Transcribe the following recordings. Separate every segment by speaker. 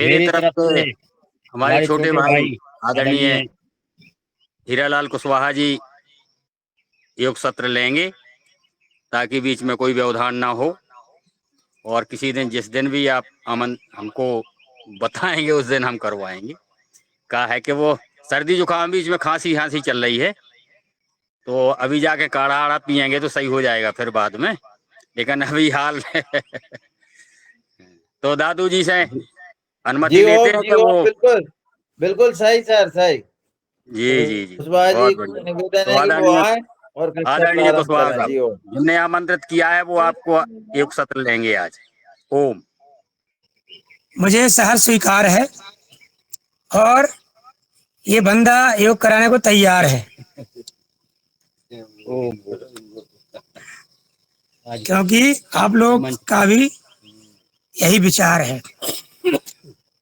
Speaker 1: मेरी
Speaker 2: मेरी
Speaker 1: तरफ
Speaker 2: तरफ
Speaker 1: से
Speaker 2: से
Speaker 1: हमारे
Speaker 2: हमारे
Speaker 1: छोटे
Speaker 2: छोटे
Speaker 1: भाई
Speaker 2: भाई
Speaker 1: आदरणीय
Speaker 2: आदरणीय
Speaker 1: हीरालाल कुशवाहा जी योग सत्र लेंगे, ताकि बीच में कोई व्यवधान ना हो। और किसी दिन, जिस दिन भी आप हमको बताएंगे, उस दिन हम करवाएंगे। कहा है कि वो सर्दी जुकाम, बीच में खांसी हांसी चल रही है, तो अभी जाके काढ़ा आड़ा पियेंगे तो सही हो जाएगा फिर बाद में, लेकिन अभी हाल तो दादू जी से अनुमति
Speaker 3: जी
Speaker 1: लेते
Speaker 3: ओम,
Speaker 1: हैं
Speaker 3: जी
Speaker 1: कि
Speaker 3: ओम,
Speaker 1: वो।
Speaker 3: बिल्कुल बिल्कुल सही सर, सही।
Speaker 1: जी
Speaker 3: तो
Speaker 1: जी जी,
Speaker 3: कुशवाहा जी
Speaker 1: बहुत
Speaker 3: को
Speaker 1: बढ़िया।
Speaker 3: निवेदन
Speaker 1: तो
Speaker 3: है कि वो आए और कक्षा
Speaker 1: आदरणीय
Speaker 3: प्रारंभ
Speaker 1: कुशवाहा
Speaker 3: करें।
Speaker 1: साहब
Speaker 3: जी ओम।
Speaker 1: जिनने आमंत्रित किया है, वो आपको योग सत्र लेंगे आज। ओम।
Speaker 4: मुझे सहर स्वीकार है और ये बंदा योग कराने को तैयार है, क्योंकि आप लोग का भी यही विचार है।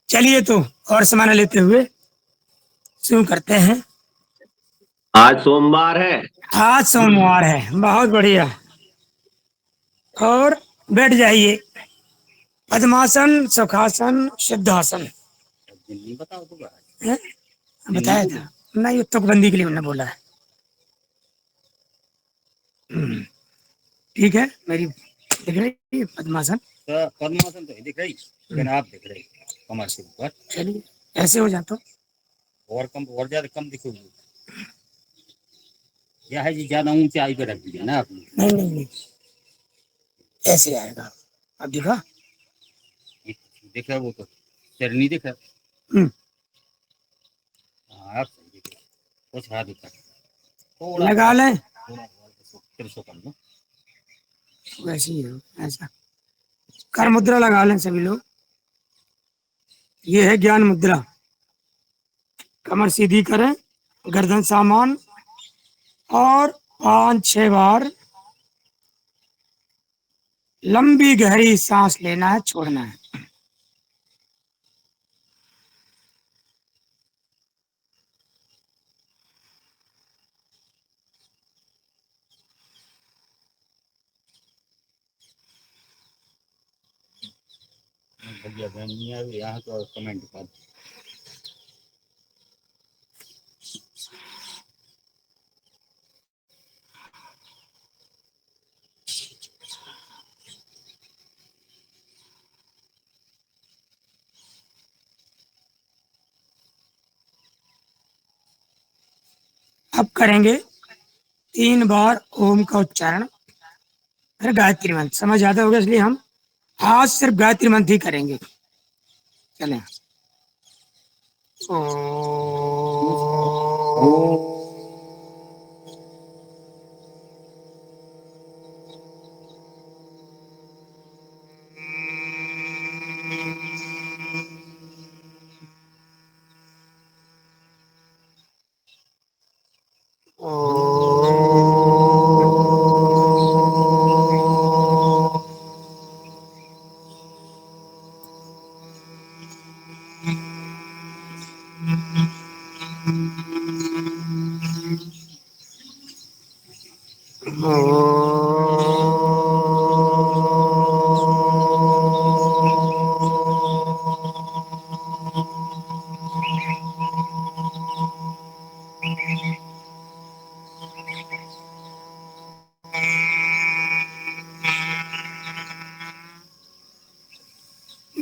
Speaker 4: चलिए तो और सामान लेते हुए शुरू करते हैं।
Speaker 5: आज सोमवार है।
Speaker 4: आज सोमवार है, बहुत बढ़िया। और बैठ जाइए। पद्मासन, सुखासन, सिद्धासन। हैं? बताया था नहीं, तुकबंदी के लिए उन्होंने बोला है। ठीक है, मेरी दिख रही है पद्मासन।
Speaker 2: पद्मासन तो दिख रही, लेकिन आप दिख रही कमर से ऊपर।
Speaker 4: चलिए ऐसे हो जाता
Speaker 2: और कम, और ज्यादा कम दिखोगी। या है जी, ज्यादा ऊंचाई पे रख दिया ना आपने।
Speaker 4: नहीं नहीं नहीं, ऐसे आएगा। अब दिखा?
Speaker 2: दिख रहा वो तो सिर नहीं दिख रहा।
Speaker 4: हम्म,
Speaker 2: हाँ, आप सही दिख रहा। कुछ हाथ ऊपर थोड़ा
Speaker 4: लगा लें।
Speaker 2: थोड़ा फिर सो कर लो।
Speaker 4: वैसे ही है, ऐसा कर मुद्रा लगा लें सभी लोग। ये है ज्ञान मुद्रा। कमर सीधी करें, गर्दन सामान, और 5-6 बार लंबी गहरी सांस लेना है, छोड़ना है।
Speaker 2: भैया बहन नहीं आ गई यहाँ तो कमेंट कर।
Speaker 4: अब करेंगे 3 बार ओम का उच्चारण, फिर गायत्री मंत्र। समझ आता होगा, इसलिए हम आज सिर्फ गायत्री मंत्र ही करेंगे। चलें।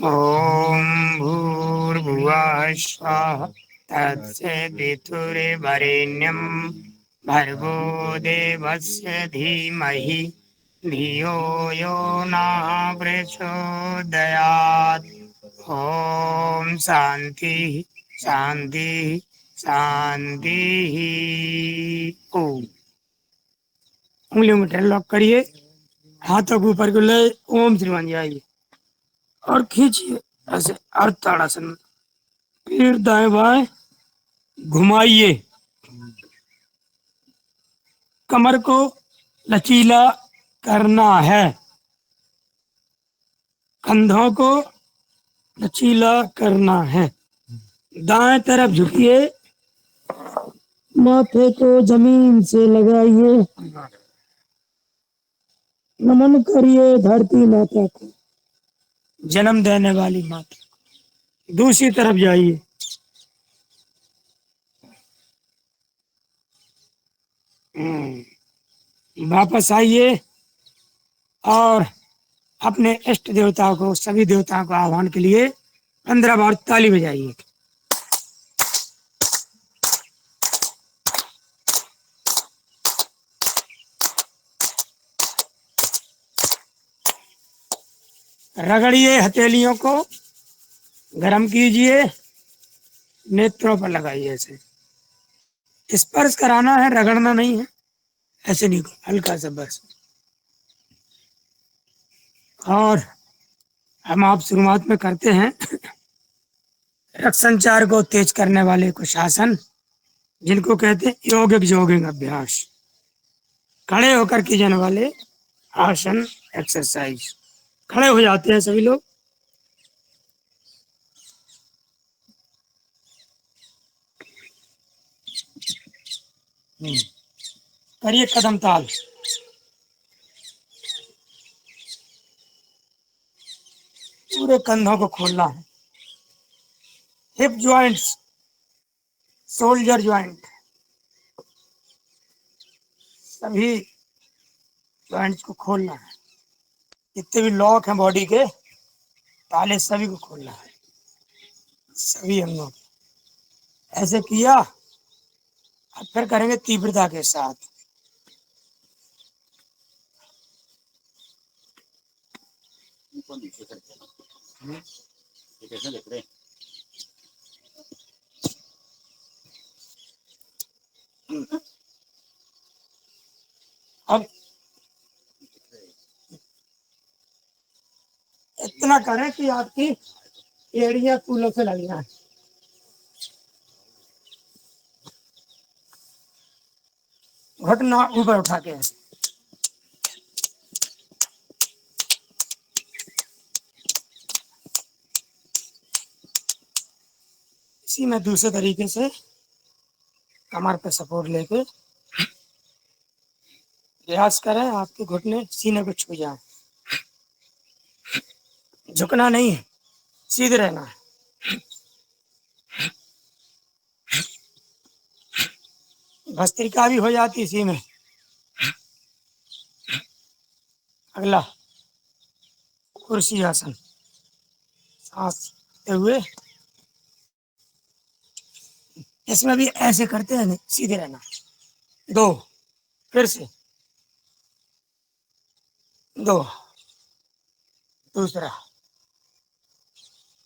Speaker 4: ओम भूर्भुवः स्वः तत्सवितुर्वरेण्यं भर्गो देवस्य धीमहि धियो यो नः प्रचोदयात्। ओम शांति शांति शांति। ओम। उंगलियों में लॉक करिए, हाथों को ऊपर को ले, ओम श्री बन जाइए और खींचिए ऐसे अर्धाड़ासन में। फिर दाएं बाएं घुमाइए। कमर को लचीला करना है, कंधों को लचीला करना है। दाएं तरफ झुकिए, माथे को जमीन से लगाइए, नमन करिए धरती माता को, जन्म देने वाली माता। दूसरी तरफ जाइए। वापस आइए और अपने इष्ट देवताओं को, सभी देवताओं को आह्वान के लिए 15 बार ताली बजाइए। रगड़िए हथेलियों को, गरम कीजिए, नेत्रों पर लगाइए। ऐसे स्पर्श कराना है, रगड़ना नहीं है। ऐसे नहीं, हल्का सा बस। और हम आप शुरुआत में करते हैं रक्त संचार को तेज करने वाले कुछ आसन, जिनको कहते हैं योगिक जॉगिंग अभ्यास। खड़े होकर किए जाने वाले आसन एक्सरसाइज। खड़े हो जाते हैं सभी लोग। करिए कदम ताल। पूरे कंधों को खोलना है। हिप ज्वाइंट्स, शोल्डर ज्वाइंट, सभी ज्वाइंट्स को खोलना है। जितने भी लॉक हैं बॉडी के, ताले सभी को खोलना है, सभी अंगों को। ऐसे किया, अब फिर करेंगे तीव्रता के साथ।
Speaker 2: ऊपर नीचे करके ये कैसे देख रहे हैं?
Speaker 4: अब इतना करें कि आपकी एड़ियां फूलों से लग जाए। घुटना ऊपर उठा के, इसी में दूसरे तरीके से कमर पे सपोर्ट लेके प्रयास करें आपके घुटने सीने को छू जाए। झुकना नहीं है, सीधे रहना है। भस्त्रिका भी हो जाती इसी में। अगला कुर्सी आसन। सांस लेते हुए, इसमें भी ऐसे करते हैं, नहीं सीधे रहना। 2, फिर से 2, दूसरा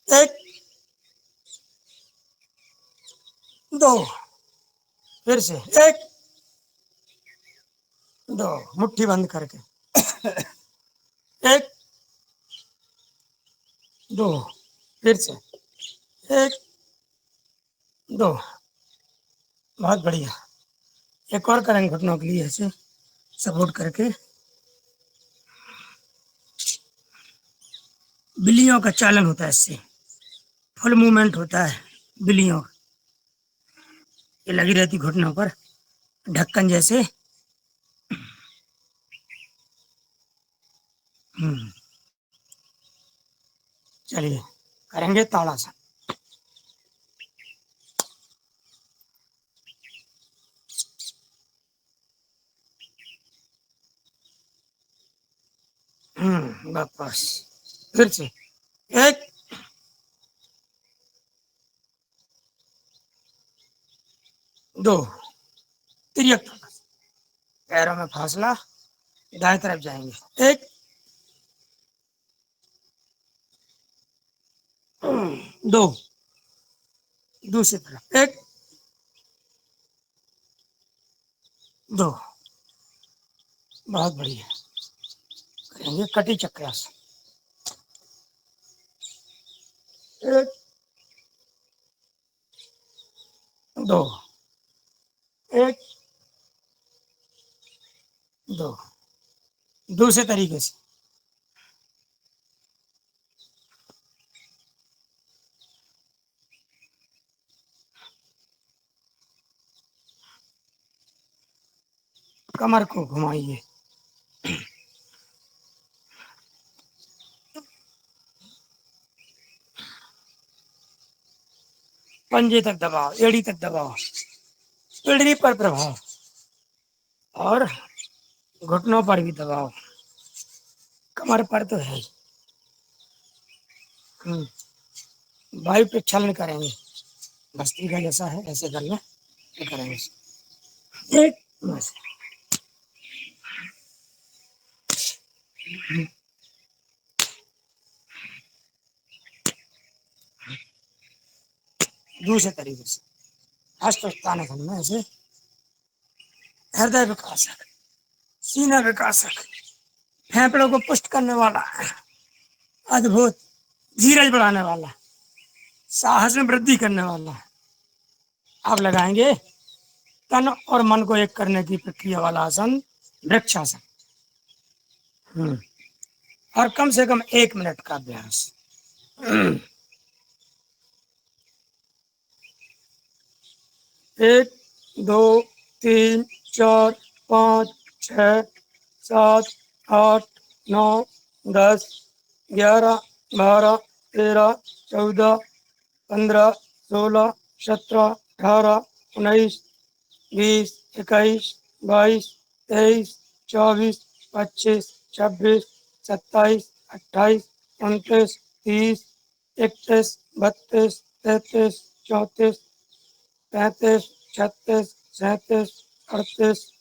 Speaker 4: 1, 2, फिर से 1, 2, मुट्ठी बंद करके 1, 2, फिर से 1, 2। बहुत बढ़िया। एक और करेंगे घुटनों के लिए, ऐसे सपोर्ट करके। बिल्लियों का चालन होता है, इससे फुल मूवमेंट होता है बिल्लियों। ये लगी रहती घुटनों पर ढक्कन जैसे। चलिए करेंगे ताड़ासन। वापस फिर से 1, 2, तिरक पैरों में फासला, दाएं तरफ जाएंगे 1, 2, दूसरी तरफ 1, 2। बहुत बढ़िया। करेंगे कटी चक्रासन। 1, 2, 1, 2। दूसरे तरीके से कमर को घुमाइए। पंजे तक दबाओ, एड़ी तक दबाओ, पिंडली पर प्रभाव और घुटनों पर भी दबाओ, कमर पर तो है ही। वायु प्रक्षालन करेंगे, भस्त्रिका जैसा है ऐसे करना, ये करेंगे एक बस। दूसरे तरीके से हस्तस्थान करना, ऐसे हृदय विकासक, सीना विकासक, फेफड़ों को पुष्ट करने वाला, अद्भुत धीरज बढ़ाने वाला, साहस में वृद्धि करने वाला। आप लगाएंगे तन और मन को एक करने की प्रक्रिया वाला आसन वृक्षासन। और कम से कम 1 मिनट का अभ्यास। 1 2 3 4 5 6 7 8 9 10 11 12 13 14 15 16 17 18 19 20 21 22 23 24 25 26 27 28 29 30 31 32 33 34 35 36 37 38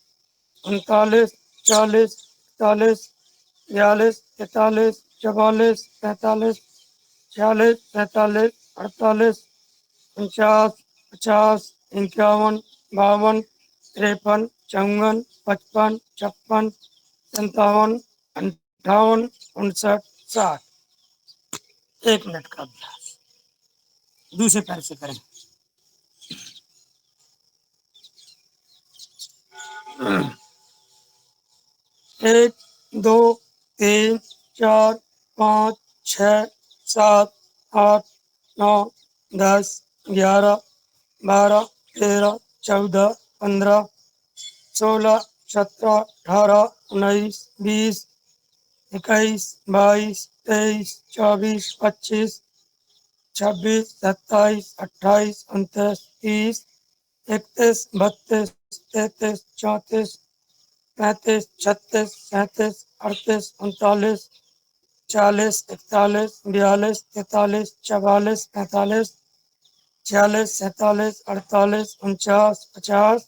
Speaker 4: 39 40 41 42 43 44 45 46 47 48 49 50 51 52 53 54 55 56 57 58 59 60। 1 मिनट का अभ्यास दूसरे पैर से करें। 1 2 3 4 5 6 7 8 9 10 11 12 13 14 15 16 17 18 19 20 21 22 23 24 25 26 27 28 29 30 31 32 33 34 35 36 37 38 39 40 41 42 43 44 45 46 47 48 49 50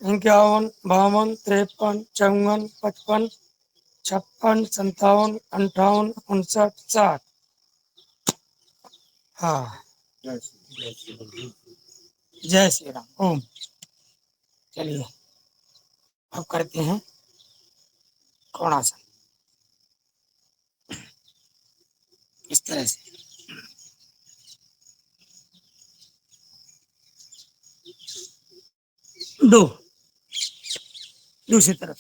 Speaker 4: 51 52 53 54 55 56 57 58 59 60। हाँ, जय श्री राम। ओम। चलिए अब करते हैं कोणासन। इस तरह से 2 दूसरी तरफ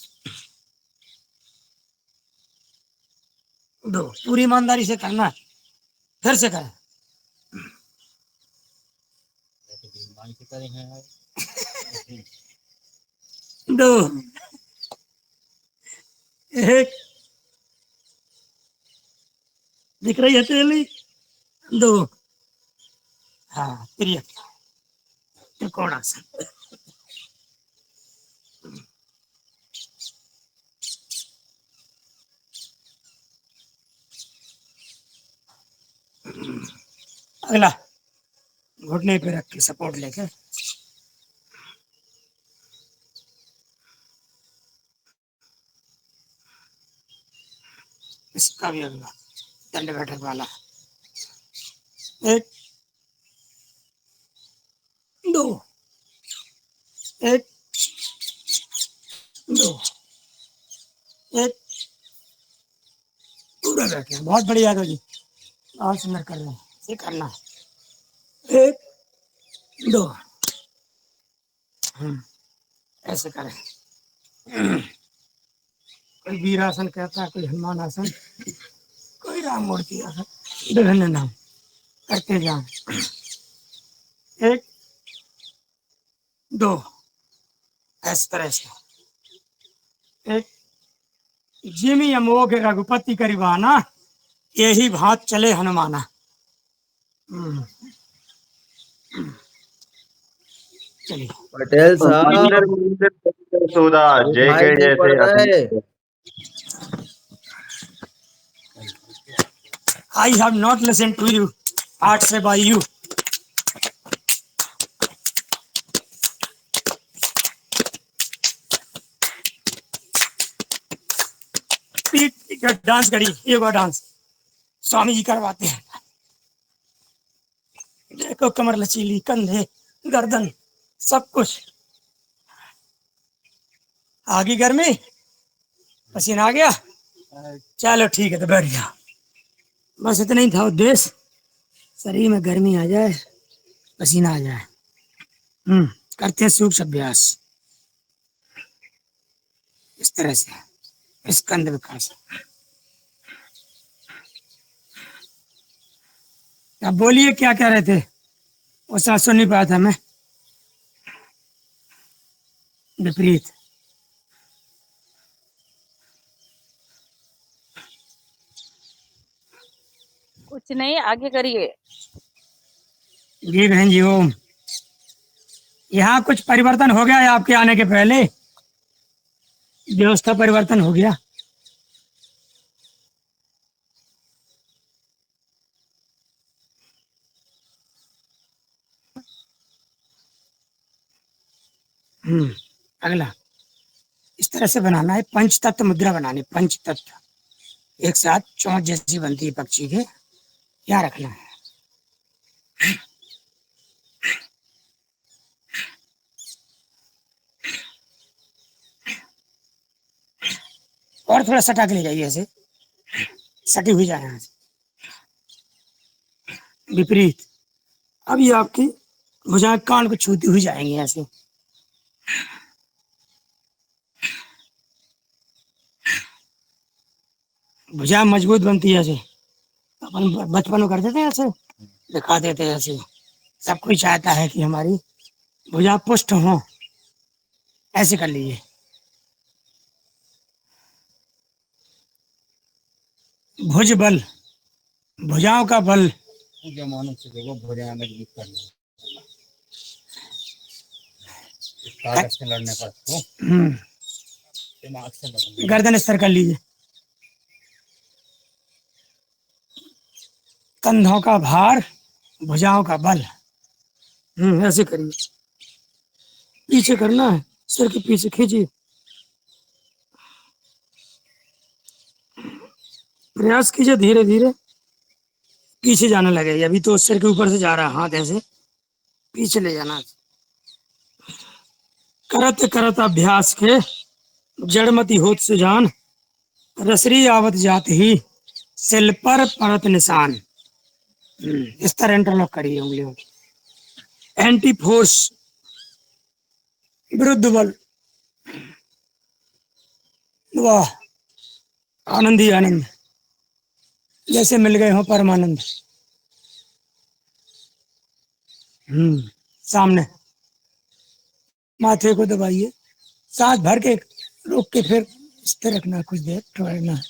Speaker 4: 2 पूरी ईमानदारी से करना है। फिर से करें। दो 1 दिख रही है तेली 2। हाँ, त्रिकोणासन। अगला घुटने पे रख के सपोर्ट लेके इसका भी अगला दंड बैठक वाला 1 2 1 2 1। पूरा बैठे हैं, बहुत बढ़िया है जी, और सुंदर कर रहे हैं। ये करना है 1 2। ऐसे करें। कोई वीरासन कहता है, कोई हनुमान आसन, कोई राम मूर्ति आसन, विभिन्न नाम करते जाओ। 1 2 इस तरह से। 1 जिमि अमोघ रघुपति करिबाना, यही भात चले हनुमाना। चलिए
Speaker 3: पटेल साहब
Speaker 5: मंदिर मंदिर सुधा जय
Speaker 3: भाई
Speaker 5: के
Speaker 3: नहीं पड़
Speaker 5: जैसे
Speaker 3: रहा है।
Speaker 4: I have not listened to you. Art से by you. पीठ का डांस करी, ये वो डांस स्वामी जी करवाते हैं। देखो कमर लचीली, कंधे, गर्दन, सब कुछ। आगे गर्मी, पसीना आ गया, चलो ठीक है तो बैठ गया। बस इतना ही था उद्देश्य, शरीर में गर्मी आ जाए, पसीना आ जाए। करते हैं सूक्ष्म अभ्यास इस तरह से, स्कंद विकास। अब बोलिए क्या कह रहे थे, वो साथ सुन नहीं पाया था मैं। विपरीत।
Speaker 6: कुछ नहीं, आगे करिए।
Speaker 4: जी बहन जी ओम। यहाँ कुछ परिवर्तन हो गया है आपके आने के पहले, व्यवस्था परिवर्तन हो गया। अगला इस तरह से बनाना है, पंच तत्व मुद्रा बनानी, पंच तत्व एक साथ चोंच जैसी बनती है पक्षी के, यहाँ रखना है। और थोड़ा सटा के ले जाइए, ऐसे सटी हुई जाए यहाँ से। विपरीत। अब ये आपकी भुजाएं कान को छूती हुई जाएंगी ऐसे। भुजा मजबूत बनती है ऐसे, अपन बचपन में करते थे ऐसे, दिखा देते ऐसे। सब कोई चाहता है कि हमारी भुजा पुष्ट हो, ऐसे कर लीजिए। भुज बल, भुजाओं का बल।
Speaker 2: जमानों से देखो भुजाएं मजबूत करना, ताकत से लड़ने का तो दिमाग से लड़ना।
Speaker 4: गर्दन स्तर कर लीजिए। कंधों का भार, भुजाओं का बल। ऐसे करिए, पीछे करना है, सिर के पीछे खींचिए। प्रयास कीजिए धीरे धीरे पीछे जाने लगे। अभी तो सिर के ऊपर से जा रहा है हाथ, ऐसे पीछे ले जाना। करत करत अभ्यास के जड़मती होत सुजान, रसरी आवत जात ही सिल पर परत निशान। इस तरह इंटरलॉक करिए उंगलियों की। एंटी फोर्स, विरुद्ध बल। वाह, आनंद ही आनंद, जैसे मिल गए हो परमानंद। सामने माथे को दबाइए, सांस भर के रोक के फिर स्थिर रखना, कुछ देर ठहरना।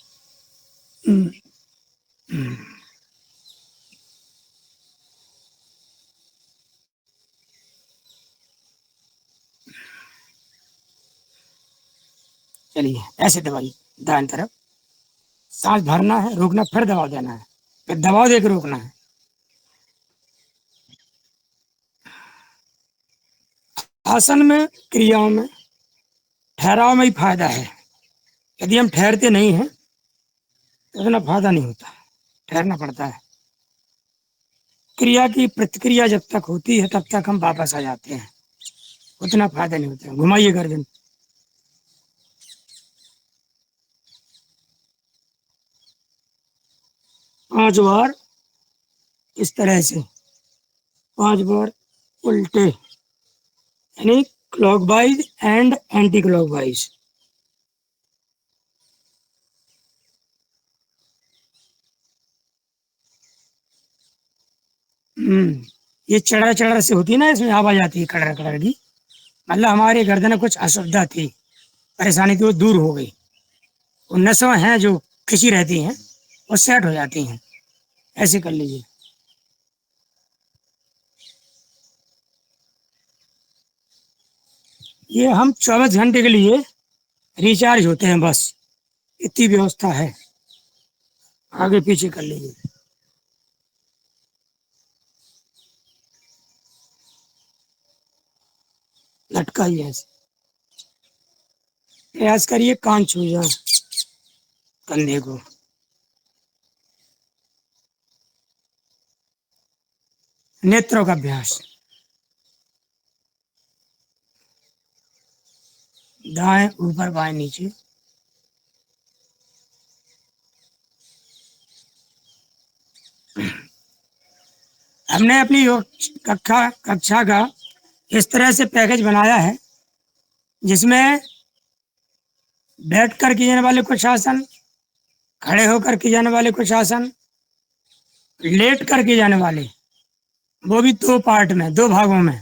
Speaker 4: चलिए ऐसे दबाइए, दाएं तरफ सांस भरना है, रोकना, फिर दबाव देना है, फिर दबाव देकर रोकना है। आसन में, क्रियाओं में, ठहराव में ही फायदा है। यदि हम ठहरते नहीं हैं तो इतना फायदा नहीं होता, ठहरना पड़ता है। क्रिया की प्रतिक्रिया जब तक होती है तब तक हम वापस आ जाते हैं, उतना फायदा नहीं होता। घुमाइए गर्दन। 5 बार इस तरह से, 5 बार उल्टे, यानी क्लॉकवाइज एंड एंटी क्लॉकवाइज। ये चढ़ा चढ़ा से होती है ना, इसमें आवाज आती है कड़र कड़र की, मतलब हमारी गर्दन में कुछ असुविधा थी, परेशानी थी, वो दूर हो गई। वो नसों हैं जो खिंची रहती हैं, वो सेट हो जाती हैं। ऐसे कर लीजिए। ये हम 24 घंटे के लिए रिचार्ज होते हैं, बस इतनी व्यवस्था है। आगे पीछे कर लीजिए। लटकाइए ऐसे, प्रयास करिए कान छू जाए कंधे को। नेत्रों का अभ्यास, दाएं ऊपर बाएं नीचे। हमने अपनी योग कक्षा का इस तरह से पैकेज बनाया है जिसमें बैठ कर किए जाने वाले कुछ आसन, खड़े होकर किए जाने वाले कुछ आसन, लेट कर किए जाने वाले, वो भी 2 पार्ट में, 2 भागों में।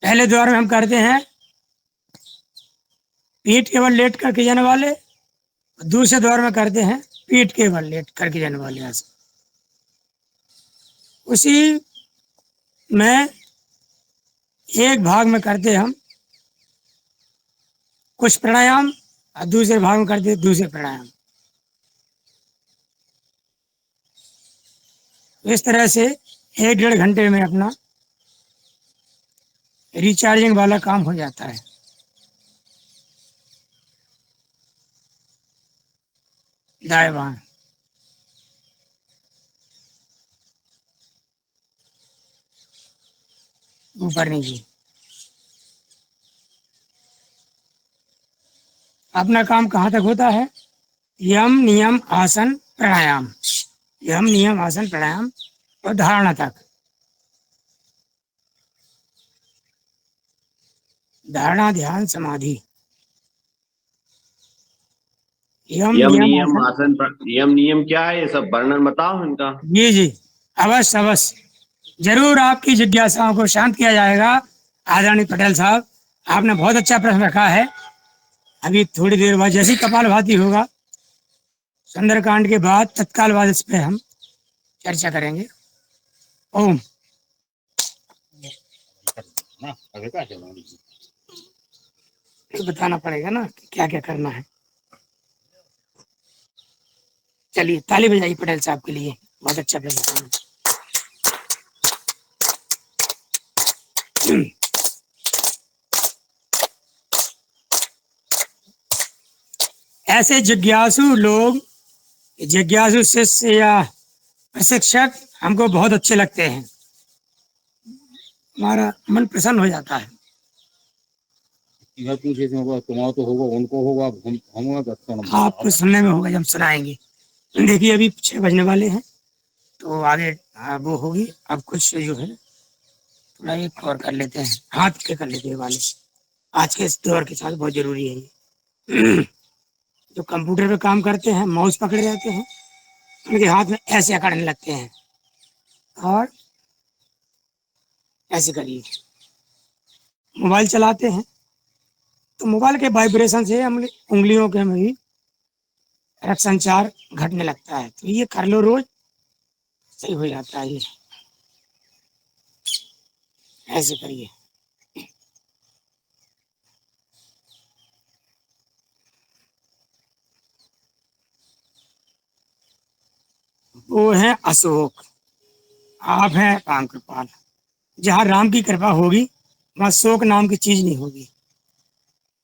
Speaker 4: पहले दौर में हम करते हैं पीठ केवल लेट कर किए जाने वाले, दूसरे दौर में करते हैं पीठ केवल लेट कर किए जाने वाले आसन। उसी में एक भाग में करते हम कुछ प्राणायाम और दूसरे भाग में करते दूसरे प्राणायाम। इस तरह से 1-1.5 घंटे में अपना रिचार्जिंग वाला काम हो जाता है। दाएं बाएं, ऊपर नीचे। अपना काम कहाँ तक होता है? यम नियम आसन प्राणायाम, यम नियम आसन प्राणायाम और धारणा तक। धारणा ध्यान समाधि, यम
Speaker 5: यम
Speaker 4: नियम
Speaker 5: नियम
Speaker 4: आसन।
Speaker 5: यम नियम क्या है, ये सब वर्णन बताओ इनका।
Speaker 4: जी जी, अवश्य अवश्य, जरूर आपकी जिज्ञासाओं को शांत किया जाएगा। आदरणीय पटेल साहब, आपने बहुत अच्छा प्रश्न रखा है। अभी थोड़ी देर बाद जैसी कपालभाति होगा, सुंदरकांड के बाद तत्काल बाद इस पे हम चर्चा करेंगे। ओम।
Speaker 2: ना अभी क्या चलो
Speaker 4: तो बताना पड़ेगा ना कि क्या क्या करना है। चलिए ताली बजाइए पटेल साहब के लिए, बहुत अच्छा प्रश्न। ऐसे जिज्ञासु लोग, जिज्ञासु शिष्य या प्रशिक्षक हमको बहुत अच्छे लगते हैं। हमारा मन प्रसन्न हो जाता है।
Speaker 2: इधर पूछे थे होगा, तुम्हारा तो होगा, उनको होगा, हम होगा, अच्छा नंबर
Speaker 4: आपको सुनने में होगा जब सुनाएंगे। देखिए अभी 6 बजने वाले हैं तो आगे वो होगी। अब कुछ जो है थोड़ा एक और कर लेते हैं, हाथ के कर लेते हैं वाले। आज के इस दौर के साथ बहुत जरूरी है ये। जो कंप्यूटर पे काम करते हैं, माउस पकड़े रहते हैं, उनके हाथ में ऐसे अकड़ने लगते हैं। और ऐसे करिए। मोबाइल चलाते हैं तो मोबाइल के वाइब्रेशन से हम उंगलियों के में भी रक्त संचार घटने लगता है। तो ये कर लो रोज, सही हो जाता है ये। ऐसे करिए। वो है अशोक, आप हैं राम कृपाल। जहाँ राम की कृपा होगी वहाँ शोक नाम की चीज नहीं होगी।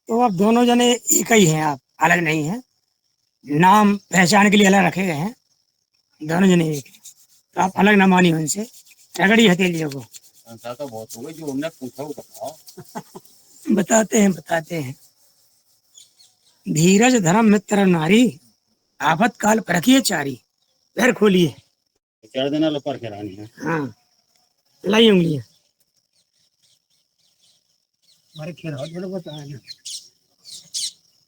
Speaker 4: तो आप दोनों जने एक ही हैं, आप अलग नहीं हैं। नाम पहचान के लिए अलग रखे गए हैं, दोनों जने एक हैं। तो आप अलग ना मानिए उनसे, रगड़ी हथेलियों को।
Speaker 2: संख्या तो बहुत हो गई, जो हमने पूछा वो बताओ।
Speaker 4: बताते हैं। धीरज धर्म मित्र नारी, आफत काल परखिए चारी। पैर खोलिए।
Speaker 2: 4 दिन लपर करानी है।
Speaker 4: हाँ, लाई उंगलियां।
Speaker 2: हमारे खेल हाथ बड़ा बताया ना,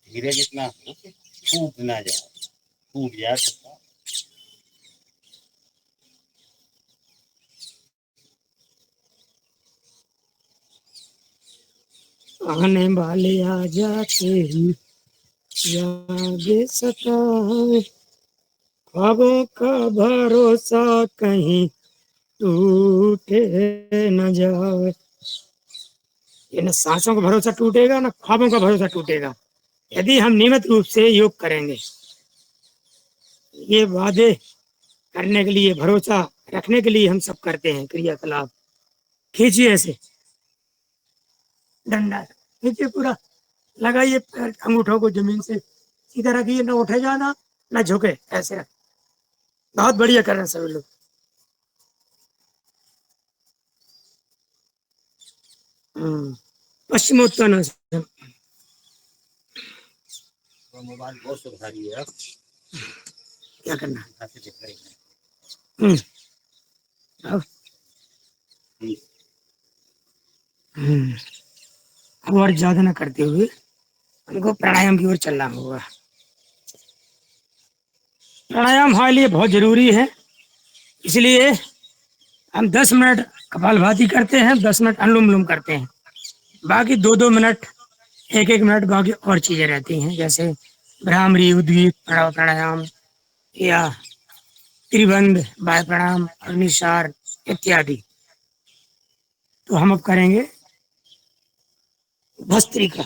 Speaker 2: धीरे जितना हो कि टूट ना जाए, टूट जाए तो
Speaker 4: आने वाले आ जाते ही याद सताए, ख्वाबों का भरोसा कहीं टूटे न जाए। ये न सांसों का भरोसा टूटेगा न ख्वाबों का भरोसा टूटेगा यदि हम नियमित रूप से योग करेंगे। ये वादे करने के लिए, भरोसा रखने के लिए हम सब करते हैं क्रियाकलाप। खींचिए ऐसे, डंडा खींचिए पूरा, लगाइए अंगूठों को जमीन से सीधा रखिए, न उठे जाना न झुके, ऐसे रख। बहुत बढ़िया कर रहे हैं सभी लोग। पश्चिमोत्तानासन।
Speaker 2: तो मोबाइल बहुत सुधारी है अब,
Speaker 4: क्या करना है?
Speaker 2: ऐसे दिख रही है।
Speaker 4: हम्म, अब अब और ज्यादा न करते हुए हमको प्राणायाम की ओर चलना होगा। प्राणायाम हमारे लिए बहुत जरूरी है, इसलिए हम 10 मिनट कपालभाति करते हैं, 10 मिनट अनुलोम विलोम करते हैं, बाकी 2-2 मिनट, 1-1 मिनट बाकी और चीजें रहती हैं, जैसे भ्रामरी, उद्गीत प्राणायाम या त्रिबंध, वायु प्राणायाम, अग्निसार इत्यादि। तो हम अब करेंगे भस्त्रिका।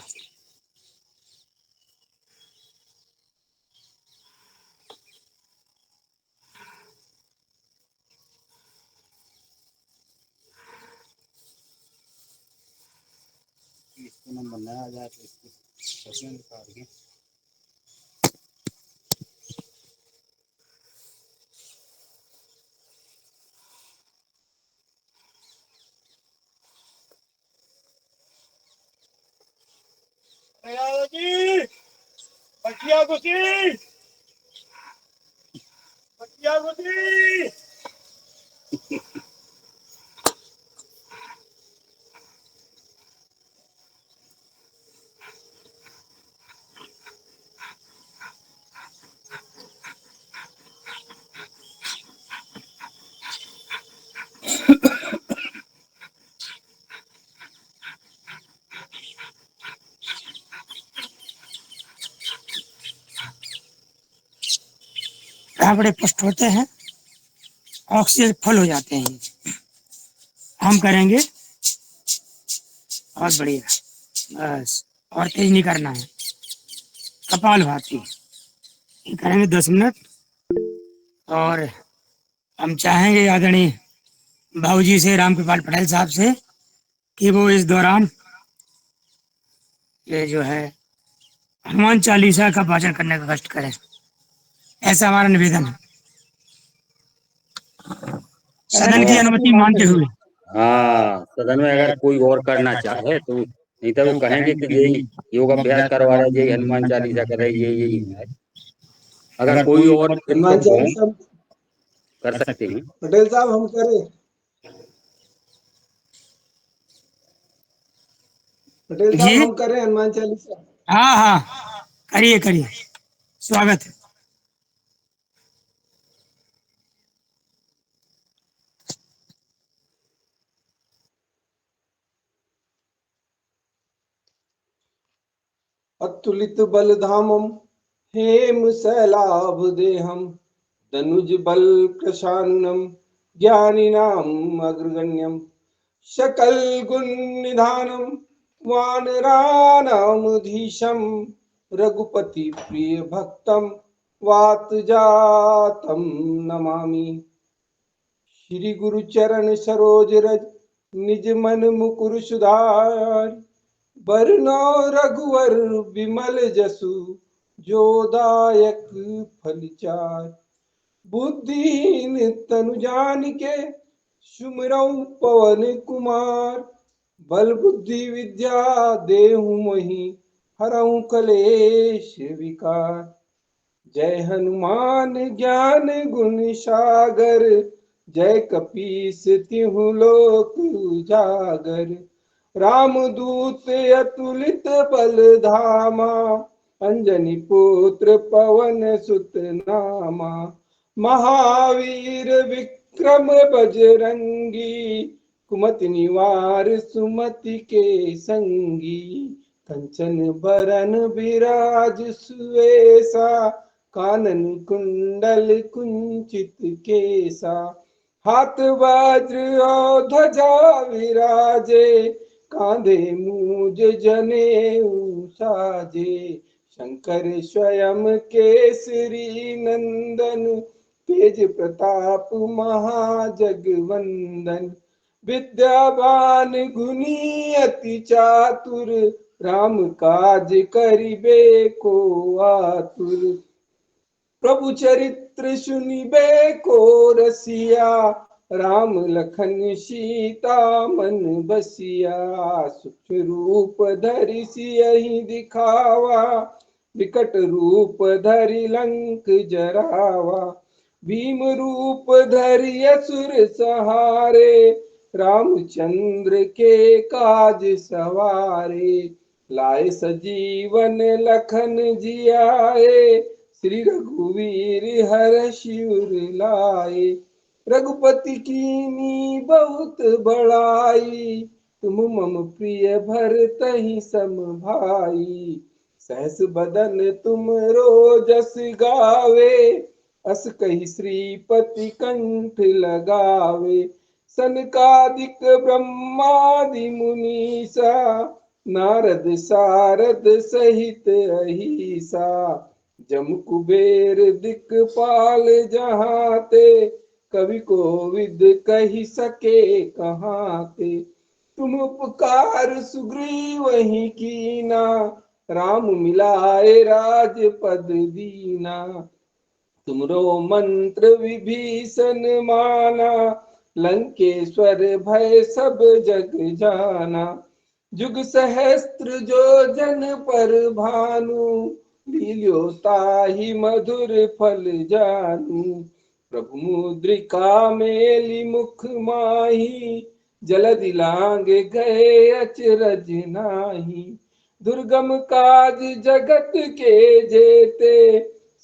Speaker 2: इसको नंबर नया आ जाए तो इसको सेकंड निकाल के जी बचिया गुसी बचिया गुसी।
Speaker 4: बड़े पुष्ट होते हैं, ऑक्सीजन फुल हो जाते हैं। हम करेंगे, बहुत बढ़िया, बस और तेज नहीं करना है। कपालभाति ये करेंगे 10 मिनट, और हम चाहेंगे आदरणीय बाबूजी से, रामकृपाल पटेल साहब से, कि वो इस दौरान ये जो है हनुमान चालीसा का वाचन करने का कष्ट करें, ऐसा हमारा निवेदन है, सदन की अनुमति मानते हुए।
Speaker 1: हाँ, सदन में अगर कोई और करना चाहे तो, नहीं तो वो कहेंगे कि यही योग अभ्यास करवा रहे, यही हनुमान चालीसा कर रहे, यही है। अगर कोई और
Speaker 7: हनुमान
Speaker 1: इच्छुक हो
Speaker 7: चालीसा
Speaker 1: कर सकते हैं।
Speaker 7: पटेल साहब हम करें? पटेल साहब
Speaker 4: जी
Speaker 7: हम करें हनुमान चालीसा?
Speaker 4: हाँ हाँ, करिए करिए, स्वागत है।
Speaker 7: अतुलित बलधामम हेम सैलाभ देहम दनुज बल प्रशानम ज्ञानिनाम अग्रगण्यम सकल गुण निधानम वानराणामधीशम रघुपति प्रिय भक्तम वात जातम नमामि। श्री गुरु चरण सरोज रज निज मन मुकुर सुधार बरनौ रघुवर विमल जसु जो दायक फल चार। बुद्धिहीन तनु जानिके सुमिरौ पवन कुमार बल बुद्धि विद्या देहु मोहि हरऊ कलेश विकार। जय हनुमान ज्ञान गुण सागर जय कपीस तिहु लोक उजागर। रामदूत अतुलित बल धामा अंजनी पुत्र पवन सुत नामा। महावीर विक्रम बजरंगी कुमति निवार सुमति के संगी। कंचन बरन विराज सुवेसा कानन कुंडल कुंचित केसा। हाथ वज्र और ध्वजा विराजे कांधे मूज जनेऊ साजे। शंकर स्वयं केसरी नंदन, तेज प्रताप महाजगवंदन। विद्यावान गुणी अति चातुर, राम काज करिबे को आतुर। प्रभु चरित्र सुनिबे को रसिया, राम लखन सीता मन बसिया। सूक्ष्म रूप धरि सियहि दिखावा, विकट रूप धरि लंक जरावा। भीम रूप धरि असुर सहारे, रामचंद्र के काज सवारे। लाए सजीवन लखन जियाए, श्री रघुवीर हर्षि उर लाए। रघुपति कीनी बहुत बड़ाई, तुम मम प्रिय भरतहि सम भाई। सहस बदन तुम रोजस गावे, अस कहि श्रीपति कंठ लगावे। सनकादिक ब्रह्मादि मुनीसा, नारद सारद सहित अहिसा। जम कुबेर दिक्पाल जहाँ ते, कवि कोविद कहि सके कहाँ ते। तुम उपकार सुग्रीवहि कीना, राम मिलाए राजपद दीना। तुमरो मंत्र विभीषण माना, लंकेश्वर भय सब जग जाना। जुग सहस्त्र जो जन पर भानु, लील्यो ताहि मधुर फल जानू। प्रभु मुद्रिका मेली मुख माही, जलधि लांघे गए अचरज नाही। दुर्गम काज जगत के जेते,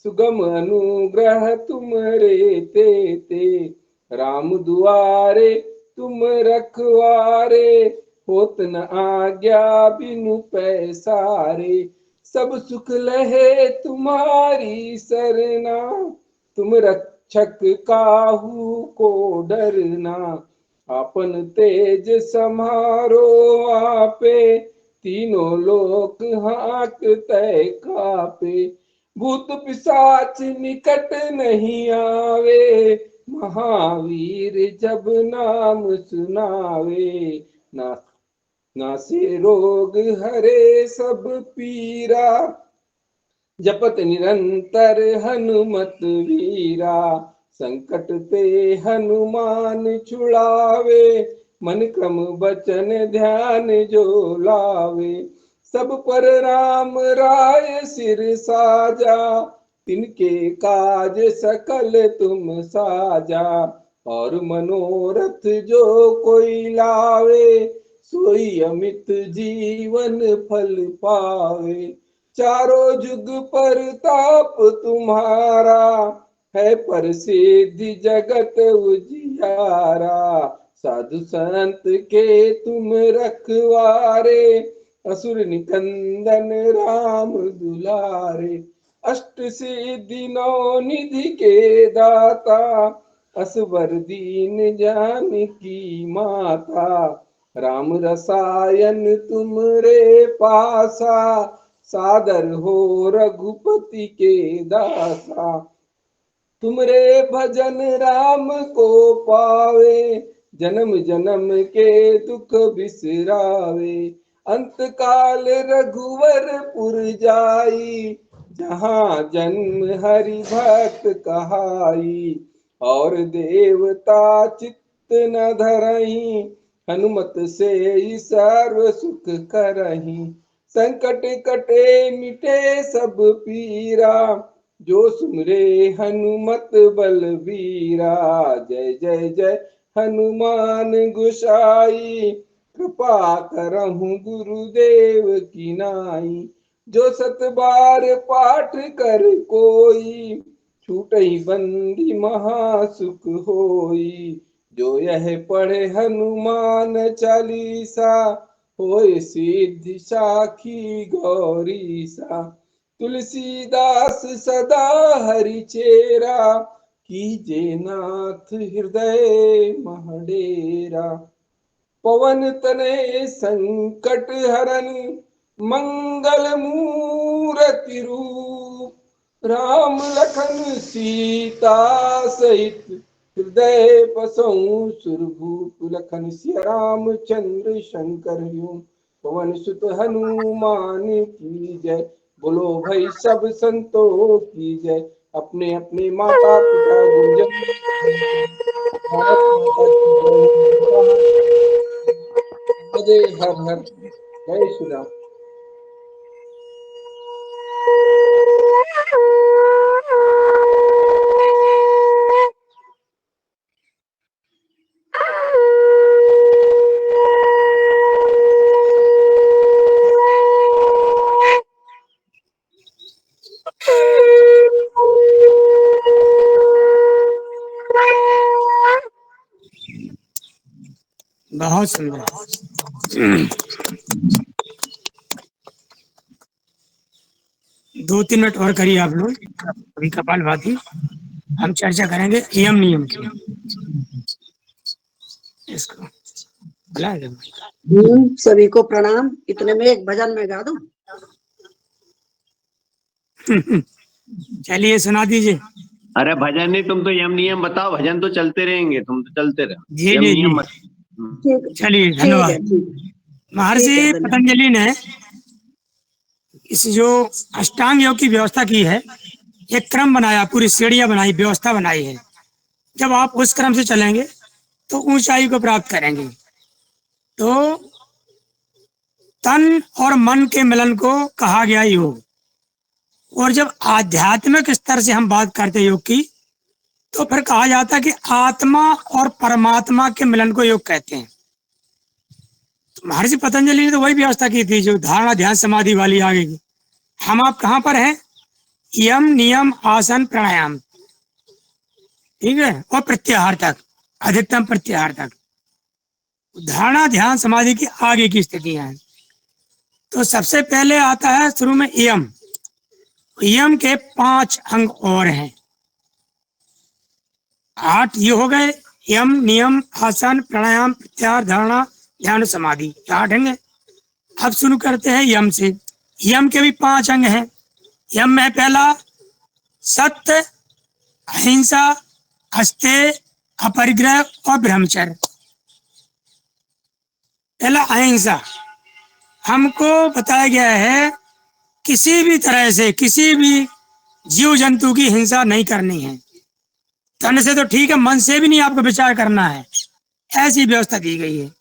Speaker 7: सुगम अनुग्रह तुमरे तेते। राम दुआरे तुम रखवारे, होत न आज्ञा बिनु पैसारे। सब सुख लहे तुम्हारी सरना, तुम रक्षक काहू को डरना। आपन तेज समारो आपे, तीनों लोक हाँकते कापे। भूत पिशाच निकट नहीं आवे, महावीर जब नाम सुनावे। नासे रोग हरे सब पीरा, जपत निरंतर हनुमत वीरा। संकट ते हनुमान छुड़ावे, मन क्रम बचन ध्यान जो लावे। सब पर राम राय सिर साजा, तिनके काज सकल तुम साजा। और मनोरथ जो कोई लावे, सोई अमित जीवन फल पावे। चारों जुग परताप तुम्हारा, है प्रसिद्धि जगत उजियारा। साधु संत के तुम रखवारे, असुर निकंदन राम दुलारे। अष्ट सिद्धि नौ निधि के दाता, असवर दीन जानकी माता। राम रसायन तुमरे पासा, सादर हो रघुपति के दासा। तुमरे भजन राम को पावे, जन्म जन्म के दुख बिसरावे। अंत काल रघुवर पुर जाई, जहाँ जन्म हरि भक्त कहाई। और देवता चित्त न धरहीं, हनुमत से सर्व सुख करहीं। संकट कटे मिटे सब पीरा, जो सुमरे हनुमत बलबीरा। जय जय जय हनुमान गोसाई, कृपा करहु गुरुदेव की नाई। जो सत बार पाठ कर कोई, छूटहि बंदी महासुख होई। जो यह पढ़े हनुमान चालीसा, होय सिद्धि साखी गौरीसा। तुलसीदास सदा हरि चेरा, कीजे नाथ हृदय महडेरा। पवन तनय संकट हरन मंगल मूर्ति रूप राम लखन सीता सहित हृदय बसऊं सुरभूप लखन सिया रामचंद्र शंकर ह्यूं पवन सुत हनुमान की जय। बोलो भाई सब संतों की जय। अपने अपने माता पिता गुरुजन भारत माता की जय। हर हर जय श्री राम।
Speaker 4: बहुत सुंदर। 2-3 मिनट और करिए आप लोग। अभी कपालभाति हम चर्चा करेंगे यम नियम की। इसको बुला दो।
Speaker 8: सभी को प्रणाम। इतने में एक भजन में गा दूं।
Speaker 4: चलिए सुना दीजिए।
Speaker 5: अरे भजन नहीं, तुम तो यम नियम बताओ, भजन तो चलते रहेंगे, तुम तो चलते रहो।
Speaker 4: जी
Speaker 5: यम
Speaker 4: जी
Speaker 5: नियम
Speaker 4: जी।
Speaker 5: मत।
Speaker 8: ठीक है,
Speaker 4: चलिए
Speaker 8: ठीक है,
Speaker 4: धन्यवाद।
Speaker 8: ठीक है।
Speaker 4: महर्षि
Speaker 8: ठीक है, धन्यवाद।
Speaker 4: पतंजलि ने इस जो अष्टांग योग की व्यवस्था की है, एक क्रम बनाया, पूरी सीढ़ियां बनाई, व्यवस्था बनाई है। जब आप उस क्रम से चलेंगे तो ऊंचाई को प्राप्त करेंगे। तो तन और मन के मिलन को कहा गया योग। और जब आध्यात्मिक स्तर से हम बात करते योग की, तो फिर कहा जाता है कि आत्मा और परमात्मा के मिलन को योग कहते हैं। तो महर्षि पतंजलि ने तो वही व्यवस्था की थी जो धारणा ध्यान समाधि वाली आगे की। हम आप कहाँ पर हैं? यम नियम आसन प्राणायाम, ठीक है, और प्रत्याहार तक, अधिकतम प्रत्याहार तक। धारणा ध्यान समाधि की आगे की स्थितियां हैं। तो सबसे पहले आता है शुरू में यम। यम के 5 अंग और हैं। 8 ये हो गए, यम नियम आसन प्राणायाम प्रत्याहार धारणा ध्यान समाधि, 8 अंग हैं। अब शुरू करते हैं यम से। यम के भी 5 अंग हैं। यम में पहला सत्य, अहिंसा, अस्तेय, अपरिग्रह और ब्रह्मचर्य। पहला अहिंसा। हमको बताया गया है किसी भी तरह से किसी भी जीव जंतु की हिंसा नहीं करनी है। तन से तो ठीक है, मन से भी नहीं आपको विचार करना है, ऐसी व्यवस्था दी गई है।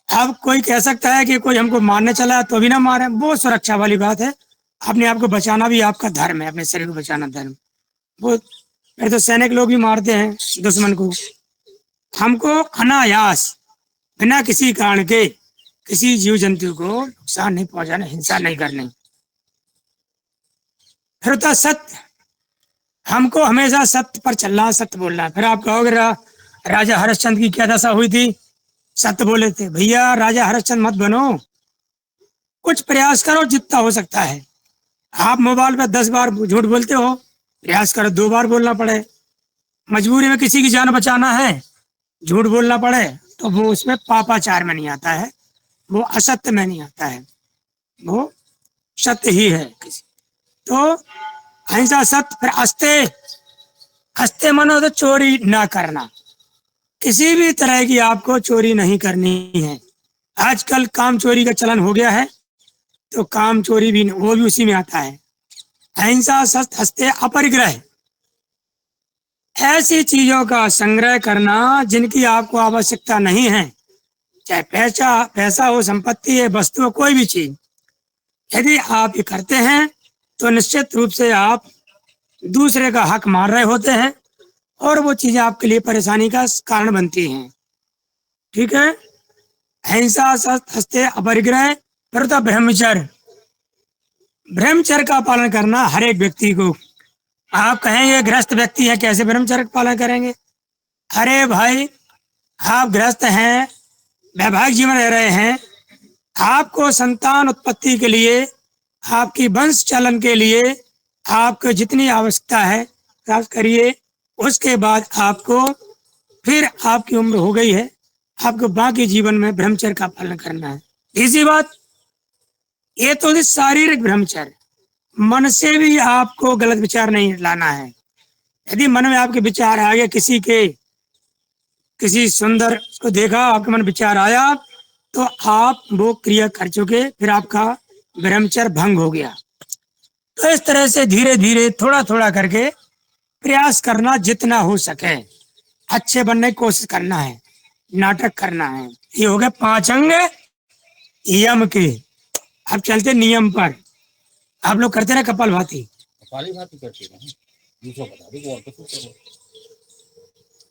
Speaker 4: अब कोई कह सकता है कि कोई हमको मारने चला है तो भी ना मारे, वो सुरक्षा वाली बात है। अपने आप को बचाना भी आपका धर्म है, अपने शरीर को बचाना धर्म। वो फिर तो सैनिक लोग भी मारते हैं दुश्मन को। हमको अनायास बिना किसी कारण के किसी जीव जंतु को नुकसान नहीं पहुंचाना, हिंसा नहीं करनी। फिर होता सत्य। हमको हमेशा सत्य पर चलना, सत्य बोलना। फिर आप कहोगे राजा हरिश्चंद्र की क्या दशा हुई थी? सत्य बोले थे। भैया राजा हरिश्चंद्र मत बनो, कुछ प्रयास करो जितना हो सकता है। आप मोबाइल पर 10 बार झूठ बोलते हो, प्रयास करो 2 बार बोलना पड़े। मजबूरी में किसी की जान बचाना है, झूठ बोलना पड़े, तो वो उसमें पापाचार में नहीं आता है, वो असत्य में नहीं आता है, वो सत्य ही है। तो अहिंसा सत्य। फिर अस्तेय। अस्तेय मानो तो चोरी ना करना, किसी भी तरह की आपको चोरी नहीं करनी है। आजकल काम चोरी का चलन हो गया है, तो काम चोरी भी वो भी उसी में आता है। अहिंसा सत्य अस्तेय अपरिग्रह। ऐसी चीजों का संग्रह करना जिनकी आपको आवश्यकता नहीं है, चाहे पैसा हो, संपत्ति है, वस्तु हो, कोई भी चीज। यदि आप ये करते हैं तो निश्चित रूप से आप दूसरे का हक मार रहे होते हैं और वो चीजें आपके लिए परेशानी का कारण बनती हैं। ठीक है। अहिंसा सत्य अस्तेय अपरिग्रह। फिर होता ब्रह्मचर्य। ब्रह्मचर्य का पालन करना हर एक व्यक्ति को। आप कहेंगे गृहस्थ व्यक्ति है, कैसे ब्रह्मचर्य का पालन करेंगे? अरे भाई, आप गृहस्थ हैं, वैवाहिक जीवन रह रहे हैं, आपको संतान उत्पत्ति के लिए, आपकी वंश चलन के लिए आपको जितनी आवश्यकता है प्राप्त करिए। उसके बाद आपको, फिर आपकी उम्र हो गई है, आपको बाकी जीवन में ब्रह्मचर्य का पालन करना है। तीसरी बात, ये तो थी शारीरिक ब्रह्मचर्य। मन से भी आपको गलत विचार नहीं लाना है। यदि मन में आपके विचार आ गए, किसी सुंदर को देखा, आपके मन विचार आया, तो आप वो क्रिया कर चुके, फिर आपका ब्रह्मचर्य भंग हो गया। तो इस तरह से धीरे धीरे थोड़ा थोड़ा करके प्रयास करना, जितना हो सके अच्छे बनने की कोशिश करना है, नाटक करना है। ये हो गए 5 अंग यम के। अब चलते नियम पर। आप लोग करते रहे कपालभाति।
Speaker 2: कपाली भाती करते रहे, दूसरा बता दो और तो कुछ करो।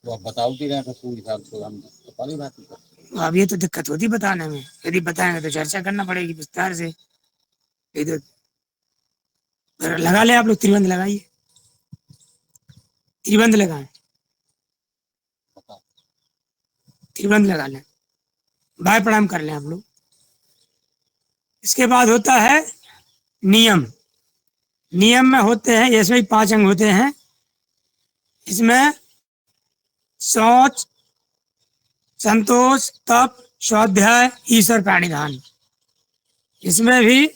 Speaker 2: तो आप बताओ रहे तो पूरी हिसाब से हम कपाली भाती करते हैं।
Speaker 4: तो अब ये तो दिक्कत होती बताने में, यदि बताएंगे तो चर्चा करना पड़ेगी विस्तार से। ये तो लगा ले आप लोग, त्रिबंध लगाइए, त्रिबंध लगाएं, त्रिबंध लगा लें, बाय प्रणाम कर लें आप लोग। इसके बाद होता है नियम। नियम में होते हैं, इसमें 5 अंग होते हैं। इसमें शौच, संतोष, तप, स्वाध्याय, ईश्वर प्राणिधान। इसमें भी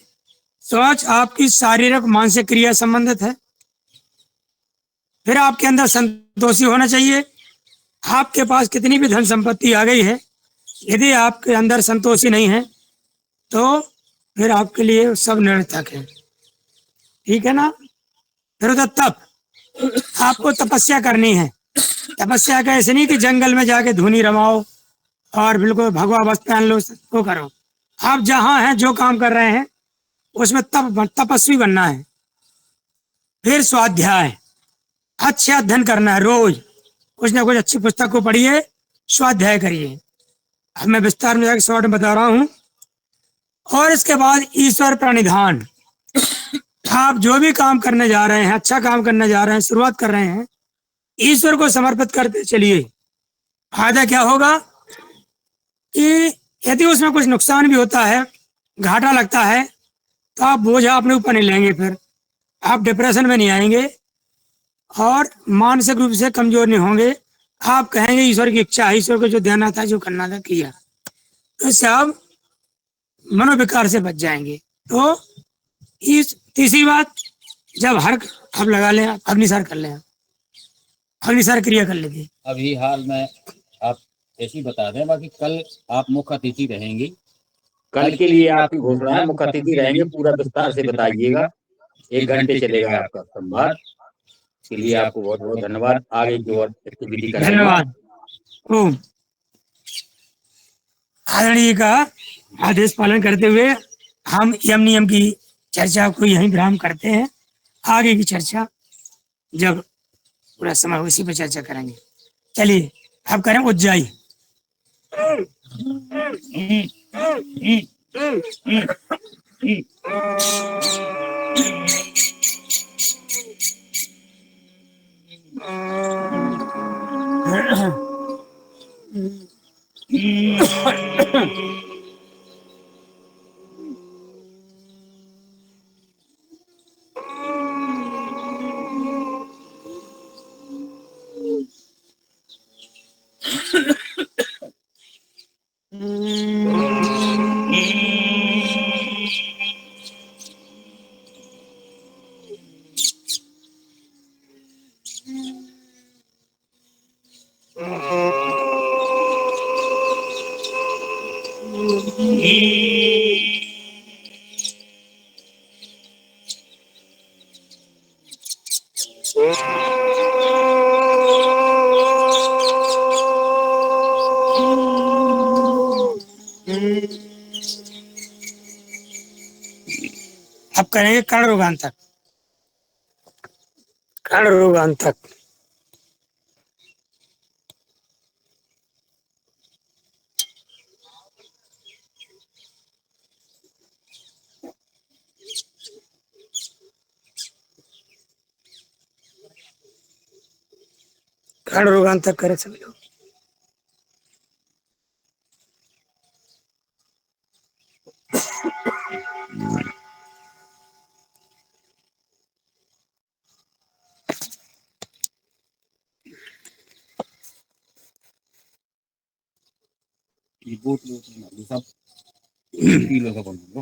Speaker 4: शौच आपकी शारीरिक मानसिक क्रिया संबंधित है। फिर आपके अंदर संतोषी होना चाहिए। आपके पास कितनी भी धन संपत्ति आ गई है, यदि आपके अंदर संतोषी नहीं है तो फिर आपके लिए सब निरर्थक है। ठीक है ना। फिर होता तप। आपको तपस्या करनी है। तपस्या का ऐसे नहीं कि जंगल में जाके धुनी रमाओ और बिल्कुल भगवा वस्त्र पहन लो, वो करो। आप जहां हैं, जो काम कर रहे हैं, उसमें तपस्वी बनना है। फिर स्वाध्याय, अच्छे अध्ययन करना है। रोज कुछ ना कुछ अच्छी पुस्तक को पढ़िए, स्वाध्याय करिए। अब मैं विस्तार में जाकर शॉर्ट में बता रहा हूं। और इसके बाद ईश्वर प्रणिधान। आप जो भी काम करने जा रहे हैं, अच्छा काम करने जा रहे हैं, शुरुआत कर रहे हैं, ईश्वर को समर्पित करते चलिए। फायदा क्या होगा कि यदि उसमें कुछ नुकसान भी होता है, घाटा लगता है, तो आप बोझा अपने ऊपर नहीं लेंगे। फिर आप डिप्रेशन में नहीं आएंगे और मानसिक रूप से कमजोर नहीं होंगे। आप कहेंगे ईश्वर की इच्छा है, ईश्वर को जो देना था, जो करना था, किया। तो इससे आप मनोविकार से बच जाएंगे। तो इस तीसरी बात, जब हर अब लगा लें, अब निसार कर लें, अब निसार क्रिया कर लेंगे।
Speaker 2: अभी हाल में आप ऐसी बता दें, बाकी कल आप मुख्य अतिथि रहेंगी।
Speaker 1: कल के लिए आपकी घोषणा है, मुख्य अतिथि रहेंगे, पूरा विस्तार से बताइएगा। 1 घंटे चलेगा आपका संवाद। इसके लिए आपको बहुत बहुत धन्यवाद। आगे की ओर एक्टिविटी करेंगे।
Speaker 4: धन्यवाद। ओम। आदरणीय का आदेश पालन करते हुए हम यम नियम की चर्चा को यहीं विराम करते हैं। आगे की चर्चा जब पूरा समय हो, इसी पर चर्चा करेंगे। चलिए अब करें उज्जाई। अब करेंगे कर्ण रोगांतक। कर्ण रोगांतक। कर्ण रोगांतक करे सभी लोग।
Speaker 2: सब किलो का बनेगा।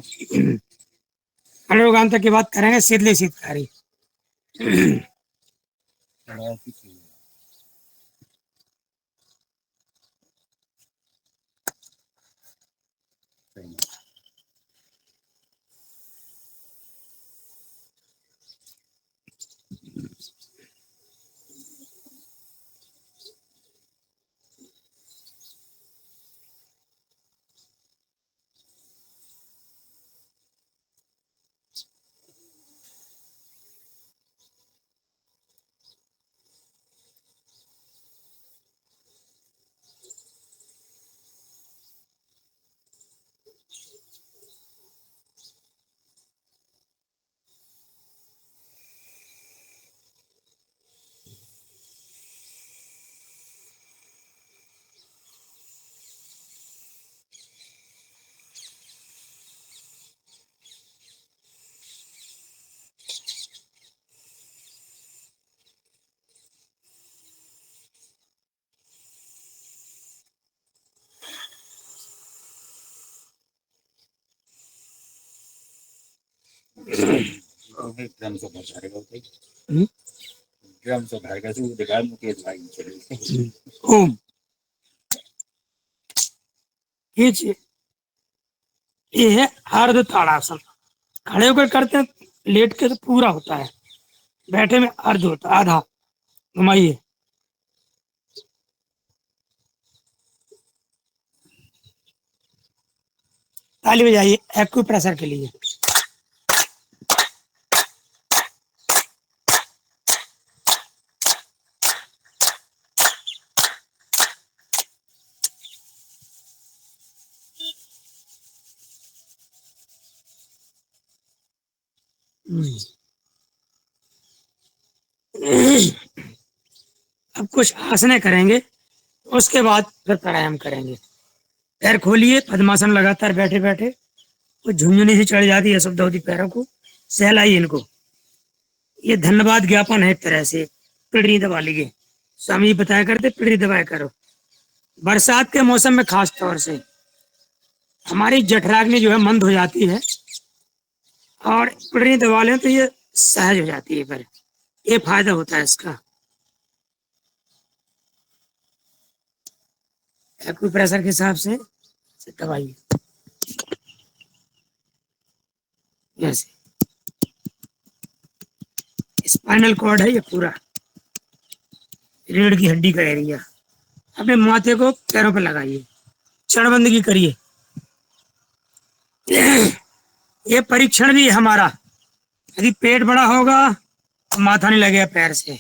Speaker 4: खड़े तक की बात करेंगे, शीतली शीतकारी।
Speaker 2: बड़ा किलो। ड्रम से भरेगा ड्रम से भरेगा तो दिखा मुकेश भाई चले
Speaker 4: ओम खींचिए। ये है अर्ध ताड़ासन। खड़े होकर करते हैं, लेट के तो पूरा होता है, बैठे में अर्ध होता है, आधा। घुमाइए। ताली बजाइए एक्यूप्रेशर के लिए। अब कुछ आसने करेंगे, उसके बाद फिर प्राणायाम करेंगे। पैर खोलिए, पद्मासन लगातार बैठे बैठे। कुछ झुंझुनी सी चढ़ जाती है, शब्द होती पैरों को, सहलाइए इनको। ये धन्यवाद ज्ञापन है एक तरह से। पिड़नी दबा लीजिए। स्वामी जी बताया करते पिड़नी दबाया करो। बरसात के मौसम में खास तौर से हमारी जठराग्नि जो है मंद हो जाती है, और पिड़नी दबा लें तो ये सहज हो जाती है। फिर ये फायदा होता है इसका। एक्यूप्रेशर के हिसाब से दबाइए ऐसे। स्पाइनल कॉर्ड है ये पूरा, रीढ़ की हड्डी का एरिया। अपने माथे को पैरों पर लगाइए, क्षणबंदी करिए। ये परीक्षण भी है हमारा। यदि पेट बड़ा होगा तो माथा नहीं लगेगा, पैर से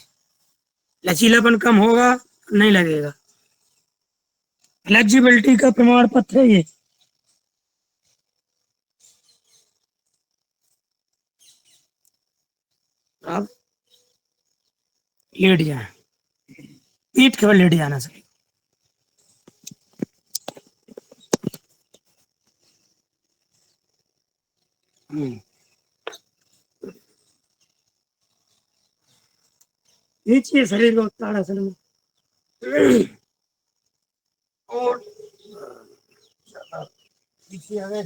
Speaker 4: लचीलापन कम होगा नहीं लगेगा। फ्लेक्सिबिलिटी का प्रमाण पत्र है ये। अब लेट जाए, पीठ केवल लेट जाना सही। नीचे शरीर को ताड़ासन में। और नीचे आ गए।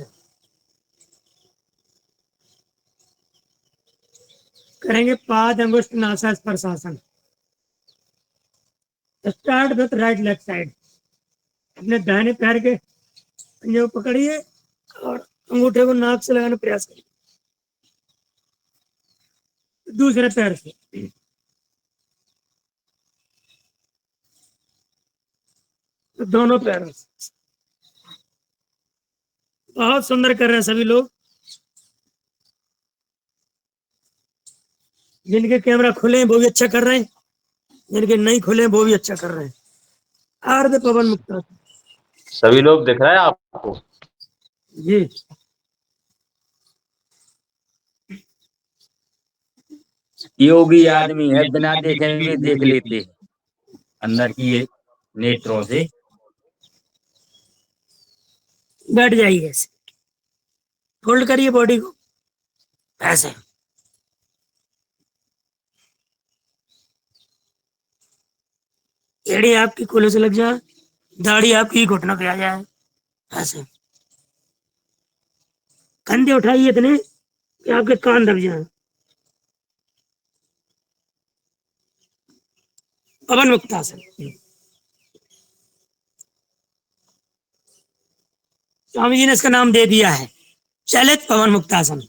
Speaker 4: करेंगे पाद अंगुष्ठ नासा स्पर्शासन। Start with right leg side. अपने दाहिने पैर के पंजे को पकड़िए और अंगूठे को नाक से लगाने का प्रयास करिए। दूसरे पैर से तो दोनों पैरों से। बहुत सुंदर कर रहे हैं सभी लोग। जिनके कैमरा खुले हैं वो भी अच्छा कर रहे हैं, जिनके नहीं खुले हैं वो भी अच्छा कर रहे हैं। अर्ध पवन मुक्ता
Speaker 9: सभी लोग दिख रहा है आपको?
Speaker 4: जी।
Speaker 1: योगी आदमी है, बिना देखे भी देख लेते हैं अंदर की ये नेत्रों से।
Speaker 4: बैठ जाइए ऐसे, फोल्ड करिए बॉडी को ऐसे। एड़ी आपकी कोले से लग जाए, दाढ़ी आपकी घुटनों पे आ जाए। ऐसे कंधे उठाइए इतने कि आपके कान दब जाए। पवन मुक्तासन। स्वामी जी ने इसका नाम दे दिया है चलित पवन मुक्तासन।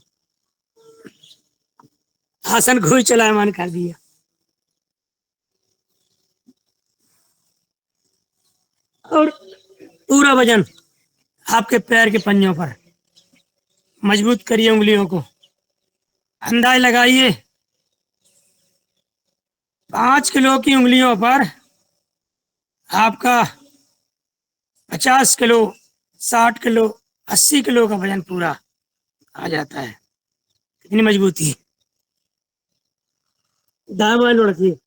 Speaker 4: आसन को ही चलायमान कर दिया। और पूरा वजन आपके पैर के पंजों पर, मजबूत करिए उंगलियों को। अंदाज लगाइए 5 किलो की उंगलियों पर आपका 50 किलो, 60 किलो, 80 किलो का वजन पूरा आ जाता है। कितनी मजबूती। दाएं बाएं लुढ़किए।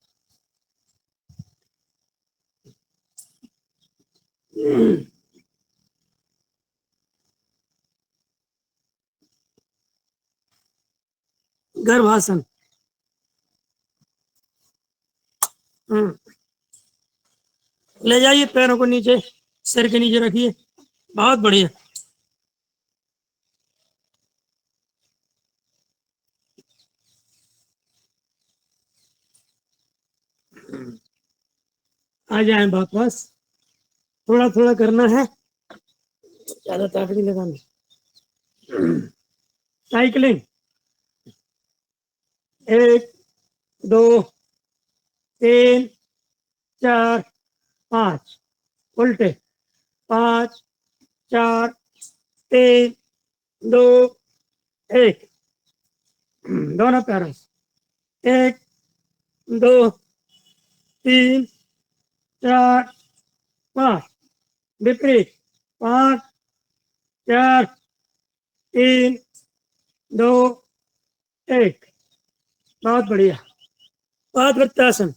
Speaker 4: गर्भासन। ले जाइए पैरों को नीचे, सिर के नीचे रखिए। बहुत बढ़िया। आ जाए वापस। थोड़ा थोड़ा करना है, ज्यादा ताकत नहीं लगानी। साइकिलिंग 1 2 3 4 5, उल्टे 5 4 3 2 1। दोनों पैरों 1 2 3 4 5, विपरीत 5 4 3 2 1। बहुत बढ़िया। पादवृत्तासन।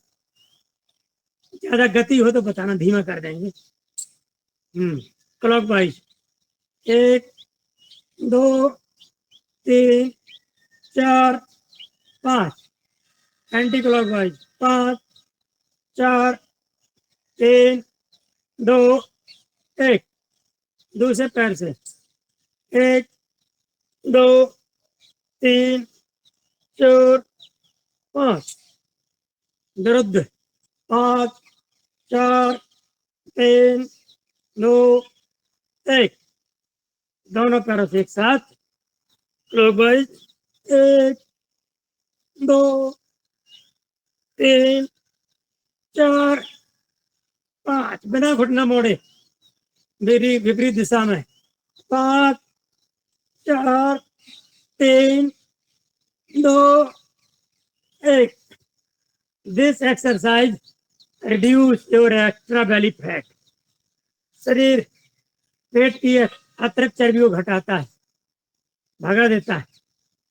Speaker 4: ज्यादा गति हो तो बताना, धीमा कर देंगे। Clock wise 1 2 3 4 5, anti clock wise 5 4 3 2 1। दूसरे पैर से 1 2 3 4 5, विरुद्ध 5 4 3 2 1। दोनों पैरों से एक साथ क्लॉकवाइज 1 2 3 4 5, बिना घुटना मोड़े विपरीत दिशा में 5 4 3 2 1। This exercise reduce your extra belly fat। शरीर पेट की अतिरिक्त चर्बी को घटाता है, भगा देता है,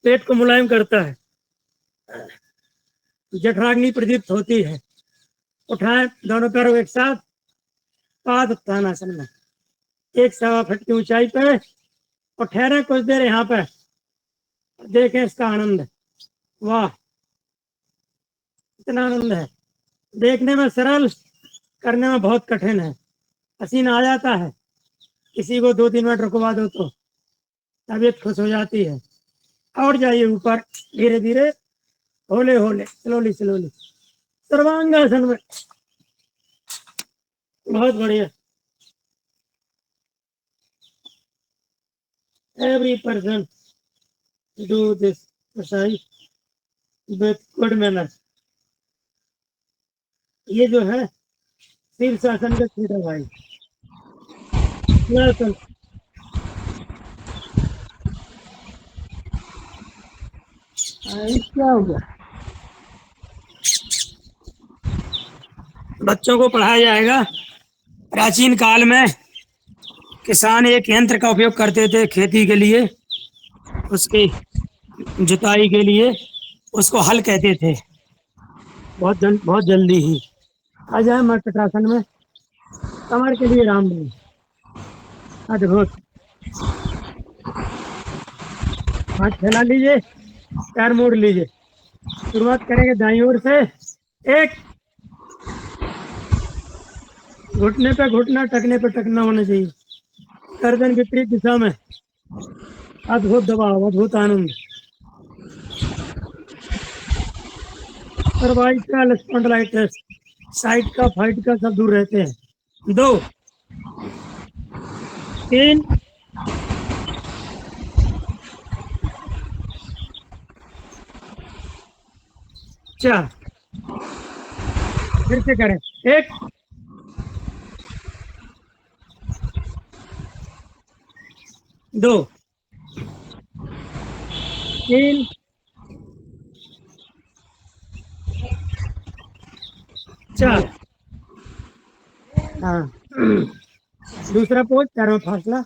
Speaker 4: पेट को मुलायम करता है, जठराग्नि प्रदीप्त होती है। उठाएं दोनों पैरों एक साथ पादोत्थानासन में 1.25 फीट की ऊंचाई पे, और ठहरे कुछ देर यहाँ पे, देखें इसका आनंद। वाह, इतना आनंद है। देखने में सरल, करने में बहुत कठिन है। पसीना आ जाता है, किसी को 2-3 मिनट रुकवा दो तो तबीयत खुश हो जाती है। और जाइए ऊपर, धीरे धीरे, होले होले, स्लोली स्लोली, सर्वांगासन में। बहुत बढ़िया। Every person do this exercise with good manner. ये जो है शीर्षासन का छोटा भाई। क्या हो गया? बच्चों को पढ़ाया जाएगा। प्राचीन काल में किसान एक यंत्र का उपयोग करते थे खेती के लिए, उसकी जुताई के लिए, उसको हल कहते थे। बहुत जल्दी ही आ जाए मर्कटासन में। कमर के लिए रामदेव। अद्भुत। हाथ फैला लीजिए, पैर मोड़ लीजिए। शुरुआत करेंगे दाईं ओर से। 1, घुटने पे घुटना, टखने पे टखना होना चाहिए। गर्दन विपरीत दिशा में, अद्भुत दबाव, अद्भुत आनंद। सर्वाइकल स्पॉन्डिलाइटिस, साइड का फाइट का सब दूर रहते हैं। 2 3 4, फिर से करें। 1 2 3 4। हाँ, दूसरा पोज, पैरों में फासला।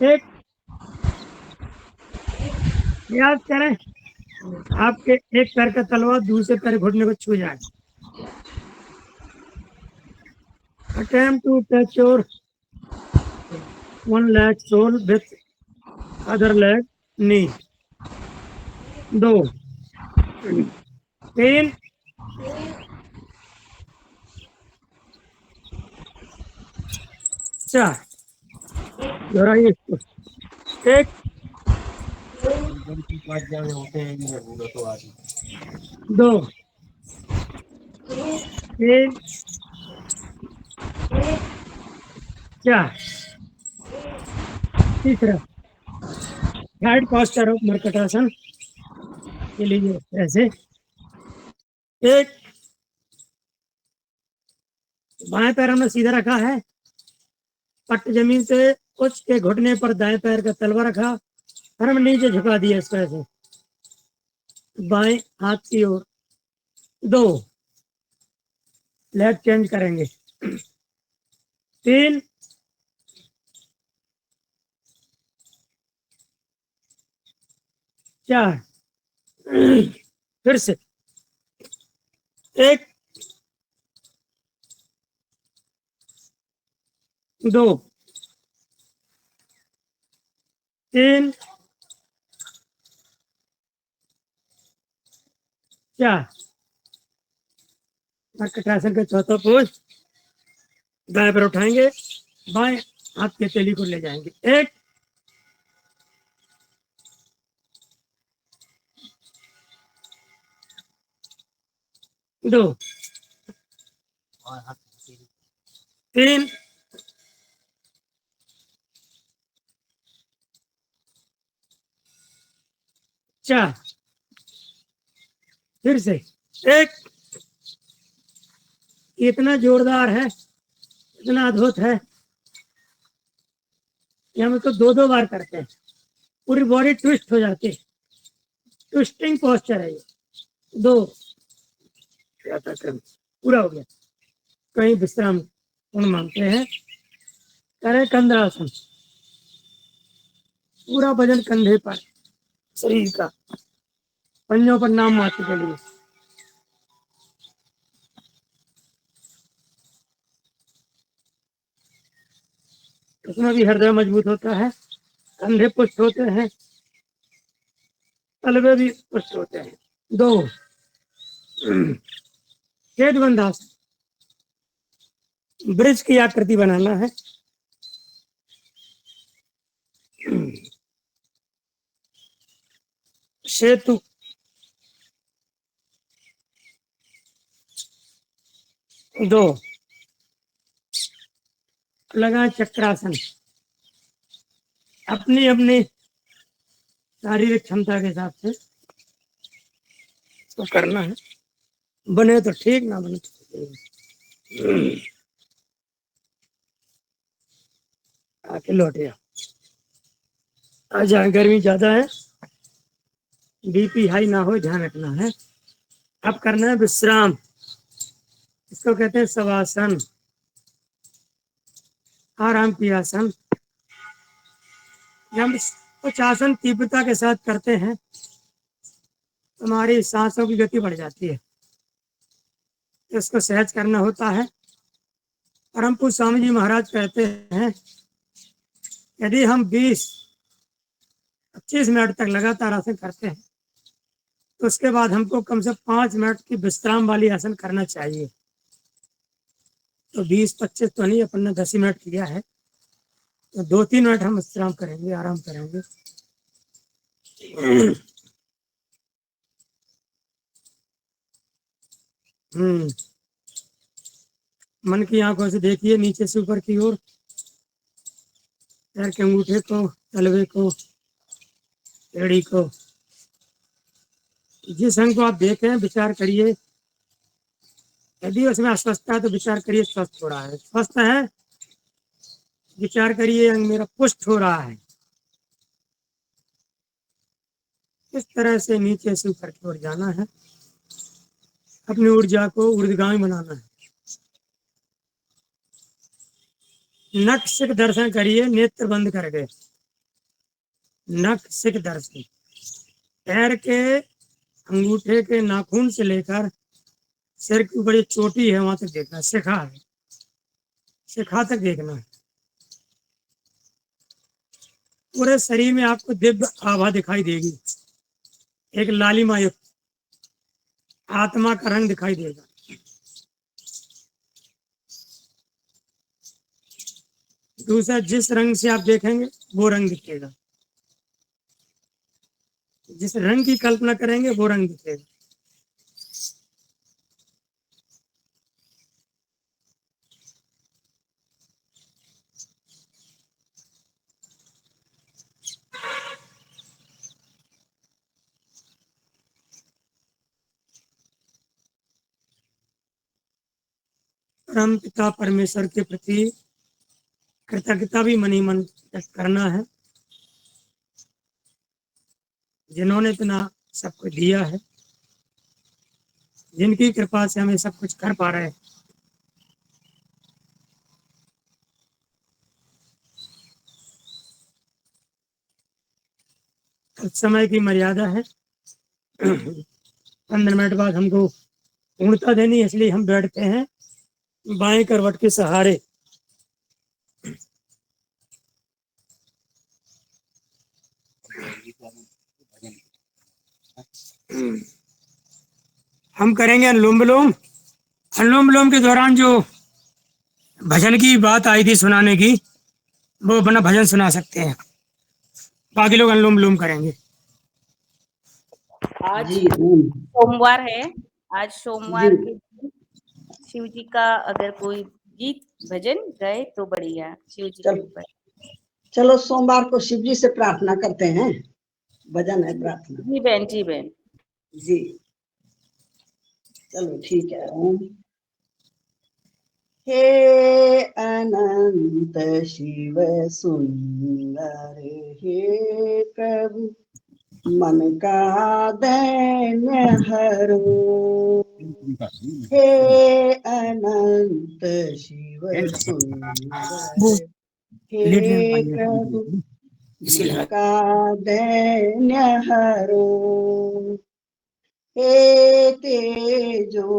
Speaker 4: 1, याद करें आपके एक पैर का तलवा दूसरे पैर घुटने को छू जाए। Attempt to touch your one leg sole with other leg knee. 2 3 4, दोहराइए इसको। 1 2 3 4। तीसरा हेड पोस्चर ऑफ मर्कटासन के लिए ऐसे। 1 बाएं पैर हमने सीधा रखा है, पट जमीन से कुछ के घुटने पर दाएं पैर का तलवा रखा और हम नीचे झुका दिया इस तरह से बाएं हाथ की ओर। 2 लेग चेंज करेंगे। 3 4, फिर से 1 2 3 4। मर्कटासन का चौथा पोज, दाएं पर उठाएंगे, बाएं हाथ के तेली को ले जाएंगे। 1 2 3 4, फिर से 1। इतना जोरदार है, इतना अद्भुत है कि हम इसको 2-2 बार करते हैं, पूरी बॉडी ट्विस्ट हो जाती है। ट्विस्टिंग पोस्चर है ये। 2 पूरा हो गया। कहीं विश्राम पूर्ण मांगते हैं। करें कंधरासन, पूरा वजन कंधे पर शरीर का, पंजों पर नाम मात्र के लिए। उसमें भी हृदय मजबूत होता है, कंधे पुष्ट होते हैं, तलवे भी पुष्ट होते हैं। 2 केटबंधासन, ब्रिज की आकृति बनाना है। सेतु, 2 लगा चक्रासन, अपनी अपनी शारीरिक क्षमता के हिसाब से तो करना है, बने तो ठीक, ना बने तो आके लौटे। आज गर्मी ज्यादा है, बीपी हाई ना हो, ध्यान रखना है। अब करना है विश्राम, इसको कहते हैं शवासन, आराम की आसन। जब हम कुछ आसन तीव्रता के साथ करते हैं हमारी सांसों की गति बढ़ जाती है, इसको सहज करना होता है। परम पूज्य स्वामी जी महाराज कहते हैं यदि हम 20-25 मिनट तक लगातार आसन करते हैं तो उसके बाद हमको कम से 5 मिनट की विश्राम वाली आसन करना चाहिए। तो 20-25 तो नहीं, अपन ने 10 मिनट किया है, तो 2-3 मिनट हम विश्राम करेंगे, आराम करेंगे। मन की आंखों से देखिए नीचे से ऊपर की ओर, पैर के अंगूठे को, तलवे को, एड़ी को। जिस अंग को आप देख रहे हैं विचार करिए, यदि उसमें अस्वस्थता है तो विचार करिए स्वस्थ हो रहा है, स्वस्थ है विचार करिए अंग मेरा पुष्ट हो रहा है। इस तरह से नीचे से ऊपर की ओर जाना है, अपनी ऊर्जा को ऊर्ध्वगामी बनाना है। नख सिख दर्शन करिए नेत्र बंद करके, नख सिख दर्शन, पैर के अंगूठे के नाखून से लेकर सिर के ऊपर जो चोटी है वहां तक देखना, शिखा है, शिखा तक देखना है। पूरे शरीर में आपको दिव्य आभा दिखाई देगी, एक लालिमा युक्त आत्मा का रंग दिखाई देगा। दूसरा, जिस रंग से आप देखेंगे वो रंग दिखेगा, जिस रंग की कल्पना करेंगे वो रंग दिखेगा। परम पिता परमेश्वर के प्रति कृतज्ञता भी मन ही मन व्यक्त करना है, जिन्होंने इतना सब कुछ दिया है, जिनकी कृपा से हमें सब कुछ कर पा रहे हैं। समय की मर्यादा है, 15 मिनट बाद हमको पूर्णता देनी, इसलिए हम बैठते हैं बाएं करवट के सहारे। हम करेंगे अनुलोम विलोम। अनुलोम विलोम के दौरान जो भजन की बात आई थी सुनाने की, वो अपना भजन सुना सकते हैं, बाकी लोग अनुलोम विलोम करेंगे।
Speaker 6: आज
Speaker 8: जी ओम।
Speaker 6: सोमवार है, आज सोमवार
Speaker 8: जी
Speaker 6: के दिन शिव जी का अगर कोई गीत भजन गाए तो बढ़िया, शिव जी के
Speaker 8: चल
Speaker 6: ऊपर।
Speaker 8: चलो सोमवार को शिव जी से प्रार्थना करते हैं, भजन है प्रार्थना।
Speaker 6: जी बहन, जी बहन।
Speaker 8: जी चलो ठीक है। ओम। हे अनंत शिव सुंदर, हे प्रभु मन का दैन्य हरो। हे अनंत शिव
Speaker 4: वो
Speaker 8: सुंदर,
Speaker 4: लेट नहीं
Speaker 8: हे
Speaker 4: पाएंगे
Speaker 8: प्रभु
Speaker 4: इसी
Speaker 8: मन
Speaker 4: लगा।
Speaker 8: का दैन्य हरो। हे तेजो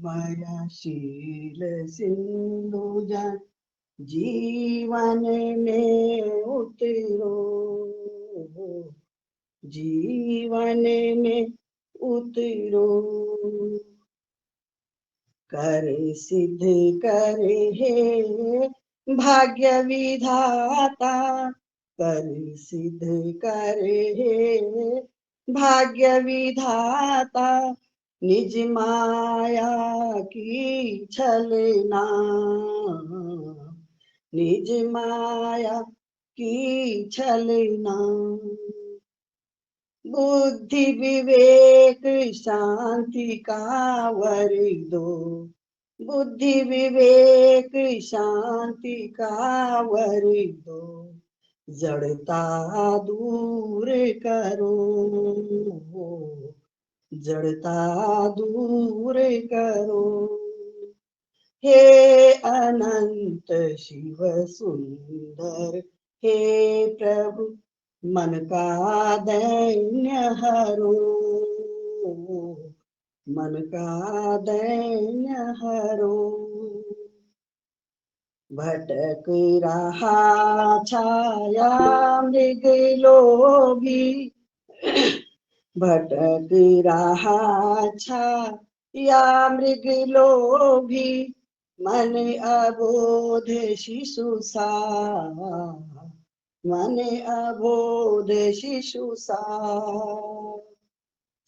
Speaker 8: मयशील सिंधु जन जीवन में उतरो, जीवन में उतरो। कर सिद्ध कर हे भाग्य विधाता, कर सिद्ध कर हे भाग्य विधाता। निज माया की छलना, निज माया की छलना। बुद्धि विवेक शांति का वर दो, बुद्धि विवेक शांति का वर दो। जड़ता दूर करो, जड़ता दूर करो। हे अनंत शिव सुंदर, हे प्रभु मन का दैन्य हरो, मन का दैन्य हरो। भटक रहा छाया मृग लोभी, भटक रहा छाया मृग लोभी। मन अबोध शिशु सा, मने अबोध शिशु सार।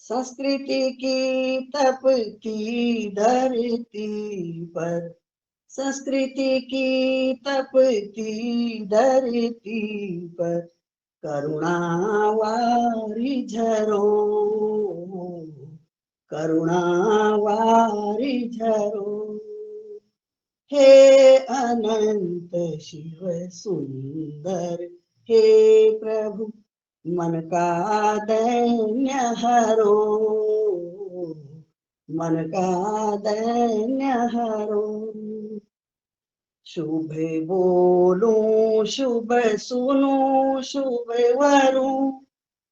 Speaker 8: संस्कृति की तपती धरती पर, संस्कृति की तपती धरती पर करुणावारी झरो, करुणावारी झरो। हे अनंत शिव सुंदर, हे प्रभु मन का दैन्य हरो, मन का दैन्य हरो। शुभ बोलूं शुभ सुनूं शुभ वरूं,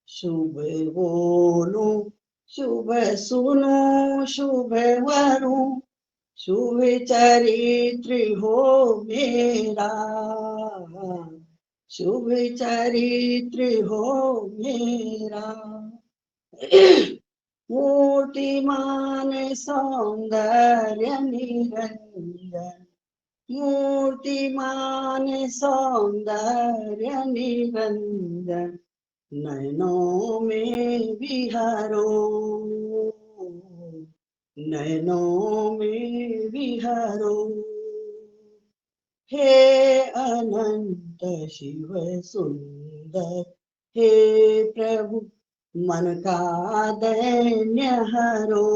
Speaker 8: शुभ बोलूं शुभ सुनूं शुभ वरूं, शुभ चरित्र हो मेरा, शुभ चरित्र हो मेरा। मूर्तिमान सौंदर्य निरंजन, मूर्तिमान सौंदर्य निरंजन, नयनों में विहरो, नयनों में विहरो। हे अनंत शिव सुंदर, हे प्रभु मन का दैन्य हरो,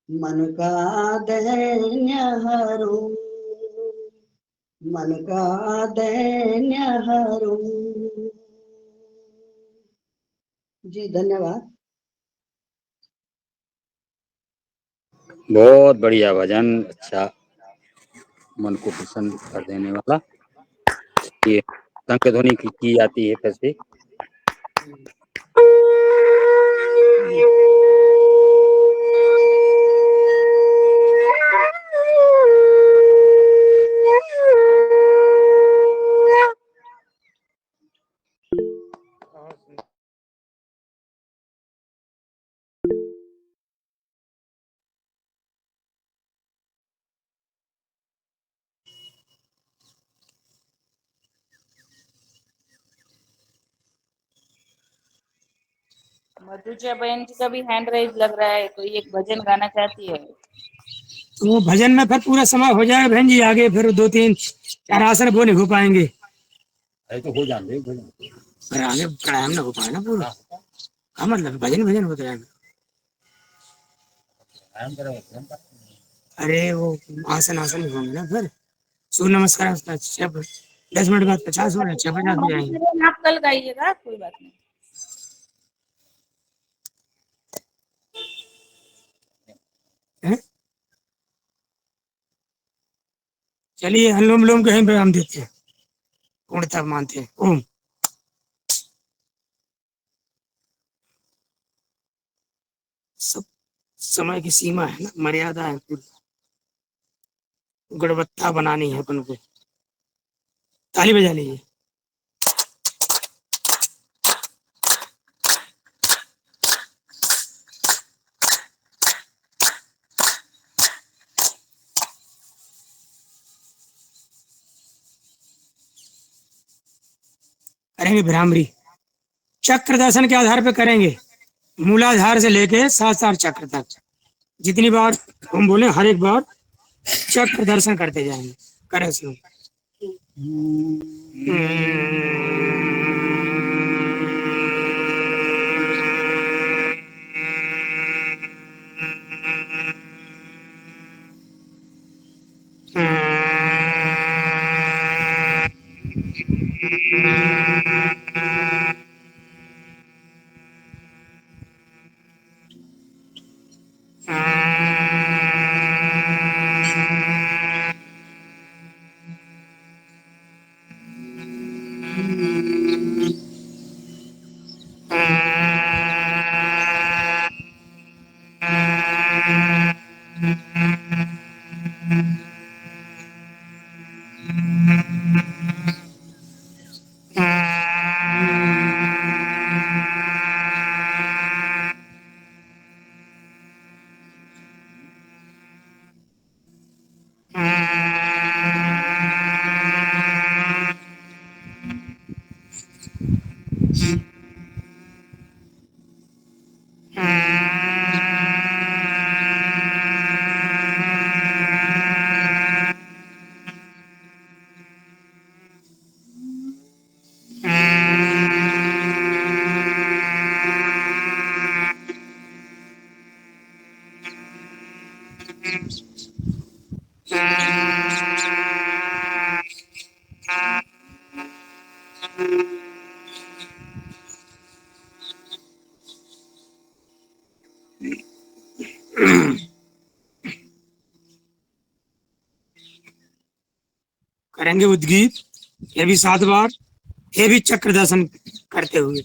Speaker 8: मन का दैन्य हरो, मन का दैन्य हरो। जी धन्यवाद।
Speaker 1: बहुत बढ़िया भजन, अच्छा, मन को प्रसन्न कर देने वाला। ये शंख ध्वनि की जाती है फिर से।
Speaker 6: मधुजा बहन जी का भी हैंड राइज लग रहा है, तो ये एक भजन गाना चाहती है।
Speaker 4: तो वो भजन में फिर पूरा समय हो जाएगा बहन जी, आगे फिर 2-3-4 आसन वो नहीं हो पाएंगे।
Speaker 2: अरे तो हो जाएंगे भजन।
Speaker 4: पर आगे प्राणायाम ना हो पाए ना पूरा। हाँ मतलब भजन भजन होते रहेंगे।
Speaker 2: प्राणायाम करेगा।
Speaker 4: अरे वो आसन आसन नहीं होंगे ना फिर। सूर्य नमस्कार 10 मिनट बाद 50 हो रहे 6-50 हो जाएंगे।
Speaker 6: मधुजा बहन आप कल गाइएगा, कोई बात नहीं।
Speaker 4: हैं? चलिए अनुलोम विलोम कहीं पे हम देते हैं, पूर्णतः मानते हैं। ओम। सब समय की सीमा है ना, मर्यादा है, पूरी गुणवत्ता बनानी है अपन को। ताली बजा लीजिए। करेंगे भ्रामरी, चक्र दर्शन के आधार पर करेंगे, मूलाधार से लेके 7 चक्र तक। जितनी बार हम बोले हर एक बार चक्र दर्शन करते जाएंगे। करें शुरू। करेंगे उद्गीत, ये भी 7 बार, ये भी चक्र दर्शन करते हुए।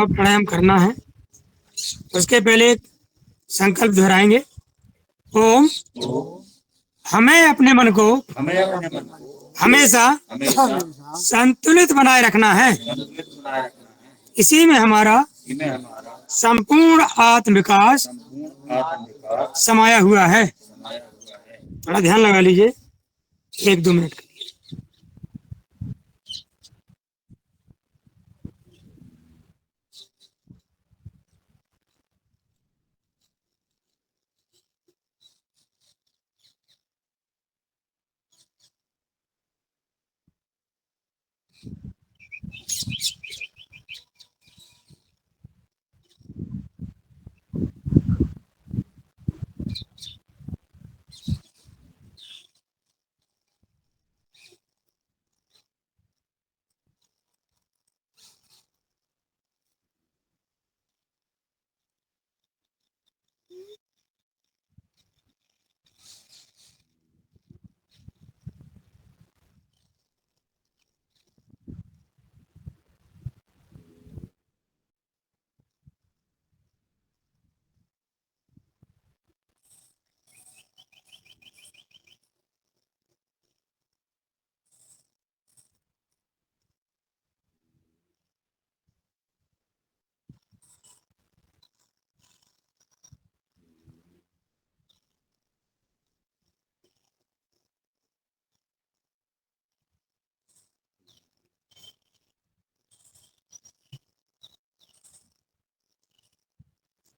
Speaker 4: प्राणायाम करना है। उसके पहले एक संकल्प दोहराएंगे। ओम, हमें अपने मन को हमेशा संतुलित बनाए रखना है। इसी में हमारा संपूर्ण आत्म विकास समाया हुआ है। थोड़ा ध्यान लगा लीजिए, 1-2 मिनट।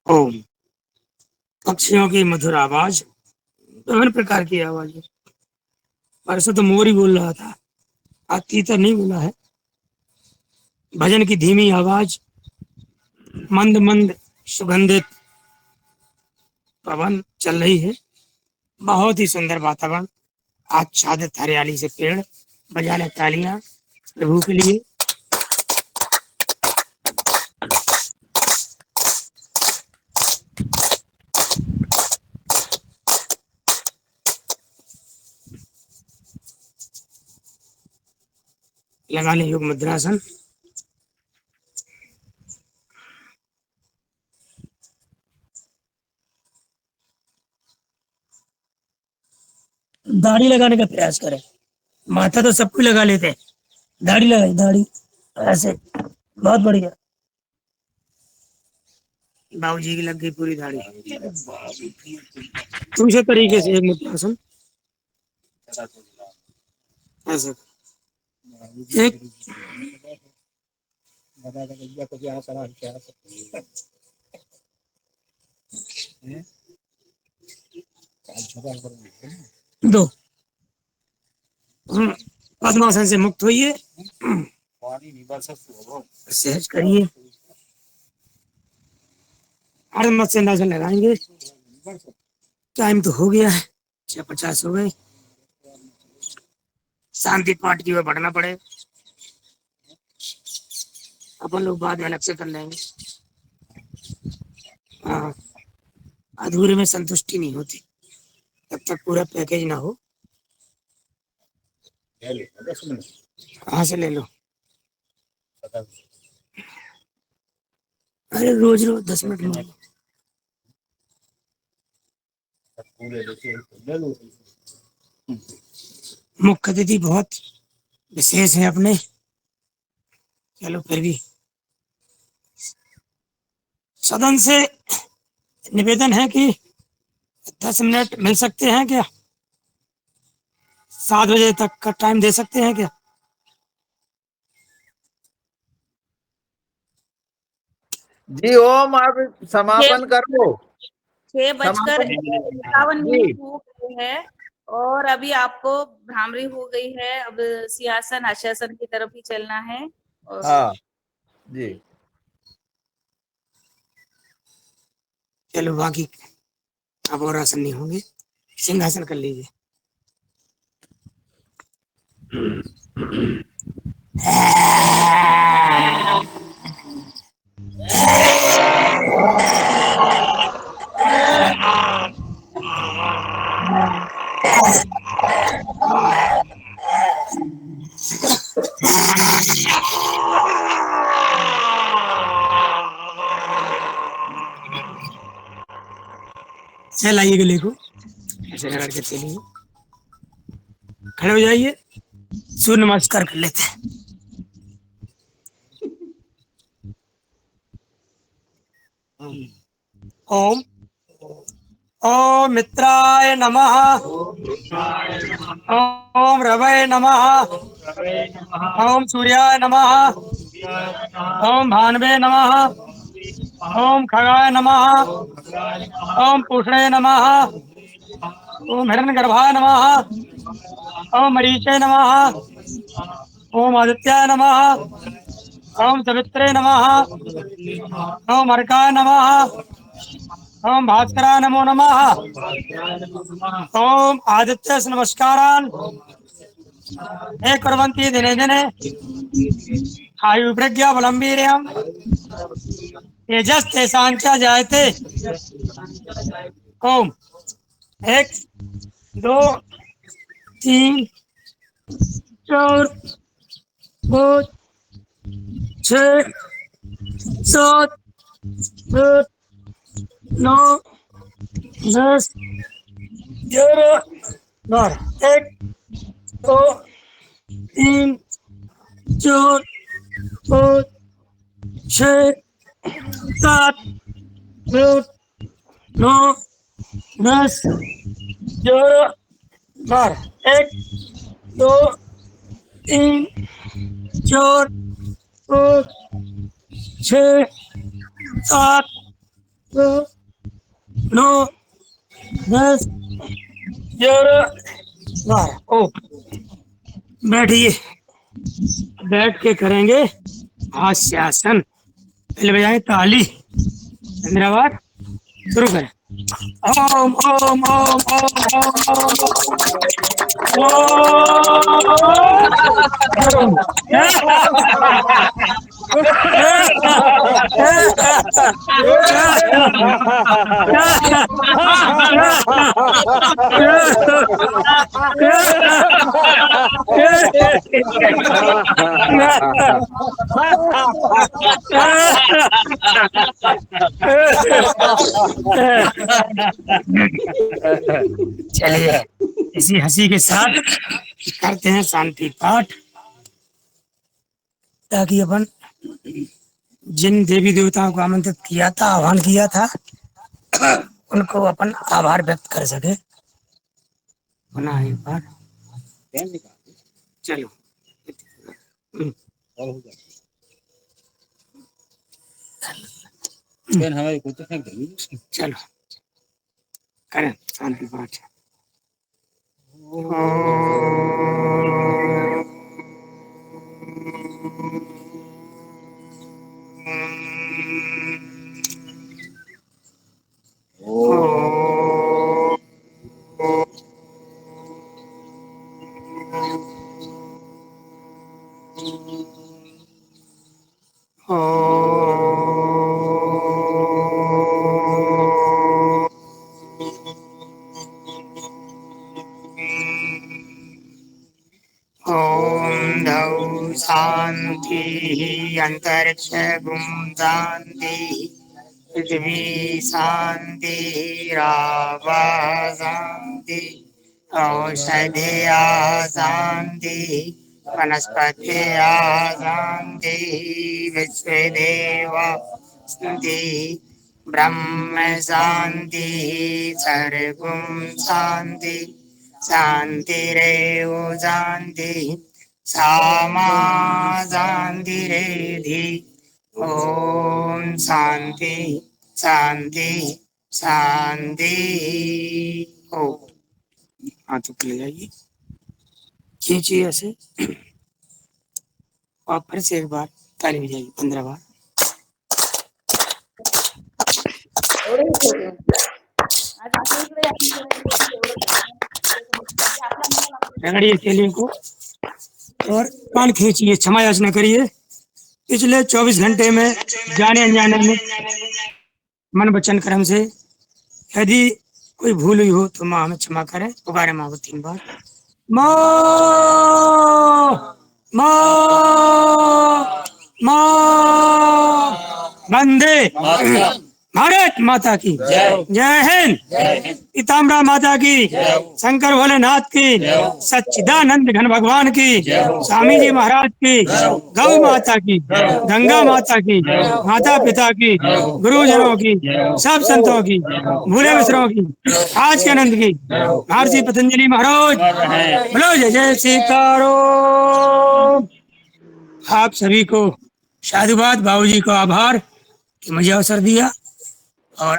Speaker 4: ओम, पक्षियों की मधुर आवाज, विभिन्न प्रकार की आवाज। परसों तो मोर ही बोल रहा था, आज तीतर नहीं बोला है। भजन की धीमी आवाज, मंद मंद सुगंधित पवन चल रही है। बहुत ही सुंदर वातावरण, आच्छादित हरियाली से पेड़, बजा ले तालियां प्रभु के लिए। लगा ले योग मुद्रासन। दाढ़ी लगाने का प्रयास करें। माथा तो सबको लगा लेते हैं, दाढ़ी लगाई, दाढ़ी ऐसे, बहुत बढ़िया। बाबूजी की लग गई पूरी दाढ़ी। दूसरे तरीके से एक मुद्रासन, ऐसे एक दो पद्मासन से मुक्त होइए,
Speaker 2: पानी नहीं बरसा हुआ
Speaker 4: सहज करिए, अर्धमत से नाजन लगाएंगे। टाइम तो हो गया है, 6:50 हो गए। शांति पाठ की ओर बढ़ना पड़े, अपन लोग बाद में अलग से कर लेंगे। हाँ, अधूरे में संतुष्टि नहीं होती तब तक पूरा पैकेज ना हो।
Speaker 2: ले लो 10 मिनट
Speaker 4: कहाँ से ले लो? अरे रोज रोज 10 मिनट ले लो।
Speaker 2: पूरे लेके ले लो।
Speaker 4: मुख्य अतिथि बहुत विशेष है अपने, चलो फिर भी सदन से निवेदन है कि 10 मिनट मिल सकते हैं क्या? 7 बजे तक का टाइम दे सकते हैं क्या?
Speaker 3: जी ओम, आप समापन करो।
Speaker 6: 6:57
Speaker 3: जी
Speaker 6: हो गए हैं और अभी आपको भ्रामरी हो गई है। अब सिंहासन आशासन की तरफ ही चलना है। और
Speaker 3: हाँ जी
Speaker 4: चलो बाकी अब और आसन नहीं होंगे, सिंहासन कर लीजिए। चलाइए गले को ऐसे रगड़ के चलिए, खड़े हो जाइए, सूर्य नमस्कार कर लेते हैं। ओम ओम मित्राय नमः, ओम रवये नमः, ओम सूर्याय नमः, ओम भानवे नमः, ओम खगाय नमः, ओम पूषणे नमः, ओम हिरण्यगर्भाय नमः, ओम मरीचे नमः, ओम आदित्याय नमः, ओम सवित्रे नमः, ओम अर्काय नमः, ओम भास्कराय नमो नमः, ओम आदित्य नमस्कारान् हे कुर्वन्ति दिने दिने आयु प्रज्ञा बलं वीर्यं तेजस् तेषां च जायते। ओम 1 2 3 4 5 6 7 8 9 10 11 12 1 2 3 4 5 6 7 8 9 10 11 12 1 2 3 4 5 6 7 8 9 10 11 12। ओ बैठिए, बैठ के करेंगे हास्यासन। पहले बजाएं ताली, धन्यवाद। शुरू करें। ओम ओम ओम ओम ओम चलिए इसी हंसी के साथ करते हैं शांति पाठ, ताकि अपन जिन देवी देवताओं को आमंत्रित किया था, आह्वान किया था, उनको अपन आभार व्यक्त कर सके। बना एक बार चलो।
Speaker 2: हमारी कुछ फेंक देंगे।
Speaker 4: चलो करें शांति पाठ। ओम धौ शांति अंतरिक्ष गुम शांति पृथ्वी शांति रावा शांति औषधया शांति वनस्पतया शांति विश्वदेवा शांति ब्रह्म शांति सर्वं शांति शांतिरेव शांति सामा शांतिरेधि ओम शांति शांति शांति। ओ हाथों को ले जाइए, खींचिए ऐसे और फिर से एक बार ताली बजाइए 15 बार। रगड़िए केले को और कान खींचिए, क्षमा याचना करिए। पिछले 24 घंटे में जाने अनजाने में मन वचन कर्म से यदि कोई भूल हुई हो तो माँ हमें क्षमा करें। पुकारे माँ को 3 बार। माँ माँ माँ। वंदे भारत माता की जय हिंद। पीताम्बरा माता की, शंकर भोलेनाथ की, सच्चिदानंद घन भगवान की, स्वामी जी महाराज की, गौ माता की, गंगा माता की, माता पिता की, गुरुजनों की, सब संतों की, भूले मिश्रों की, आज के आनंद की, महर्षि पतंजलि महाराज बोलो जय जय सीताराम। आप सभी को साधुवाद, बाबूजी को आभार कि मुझे अवसर दिया और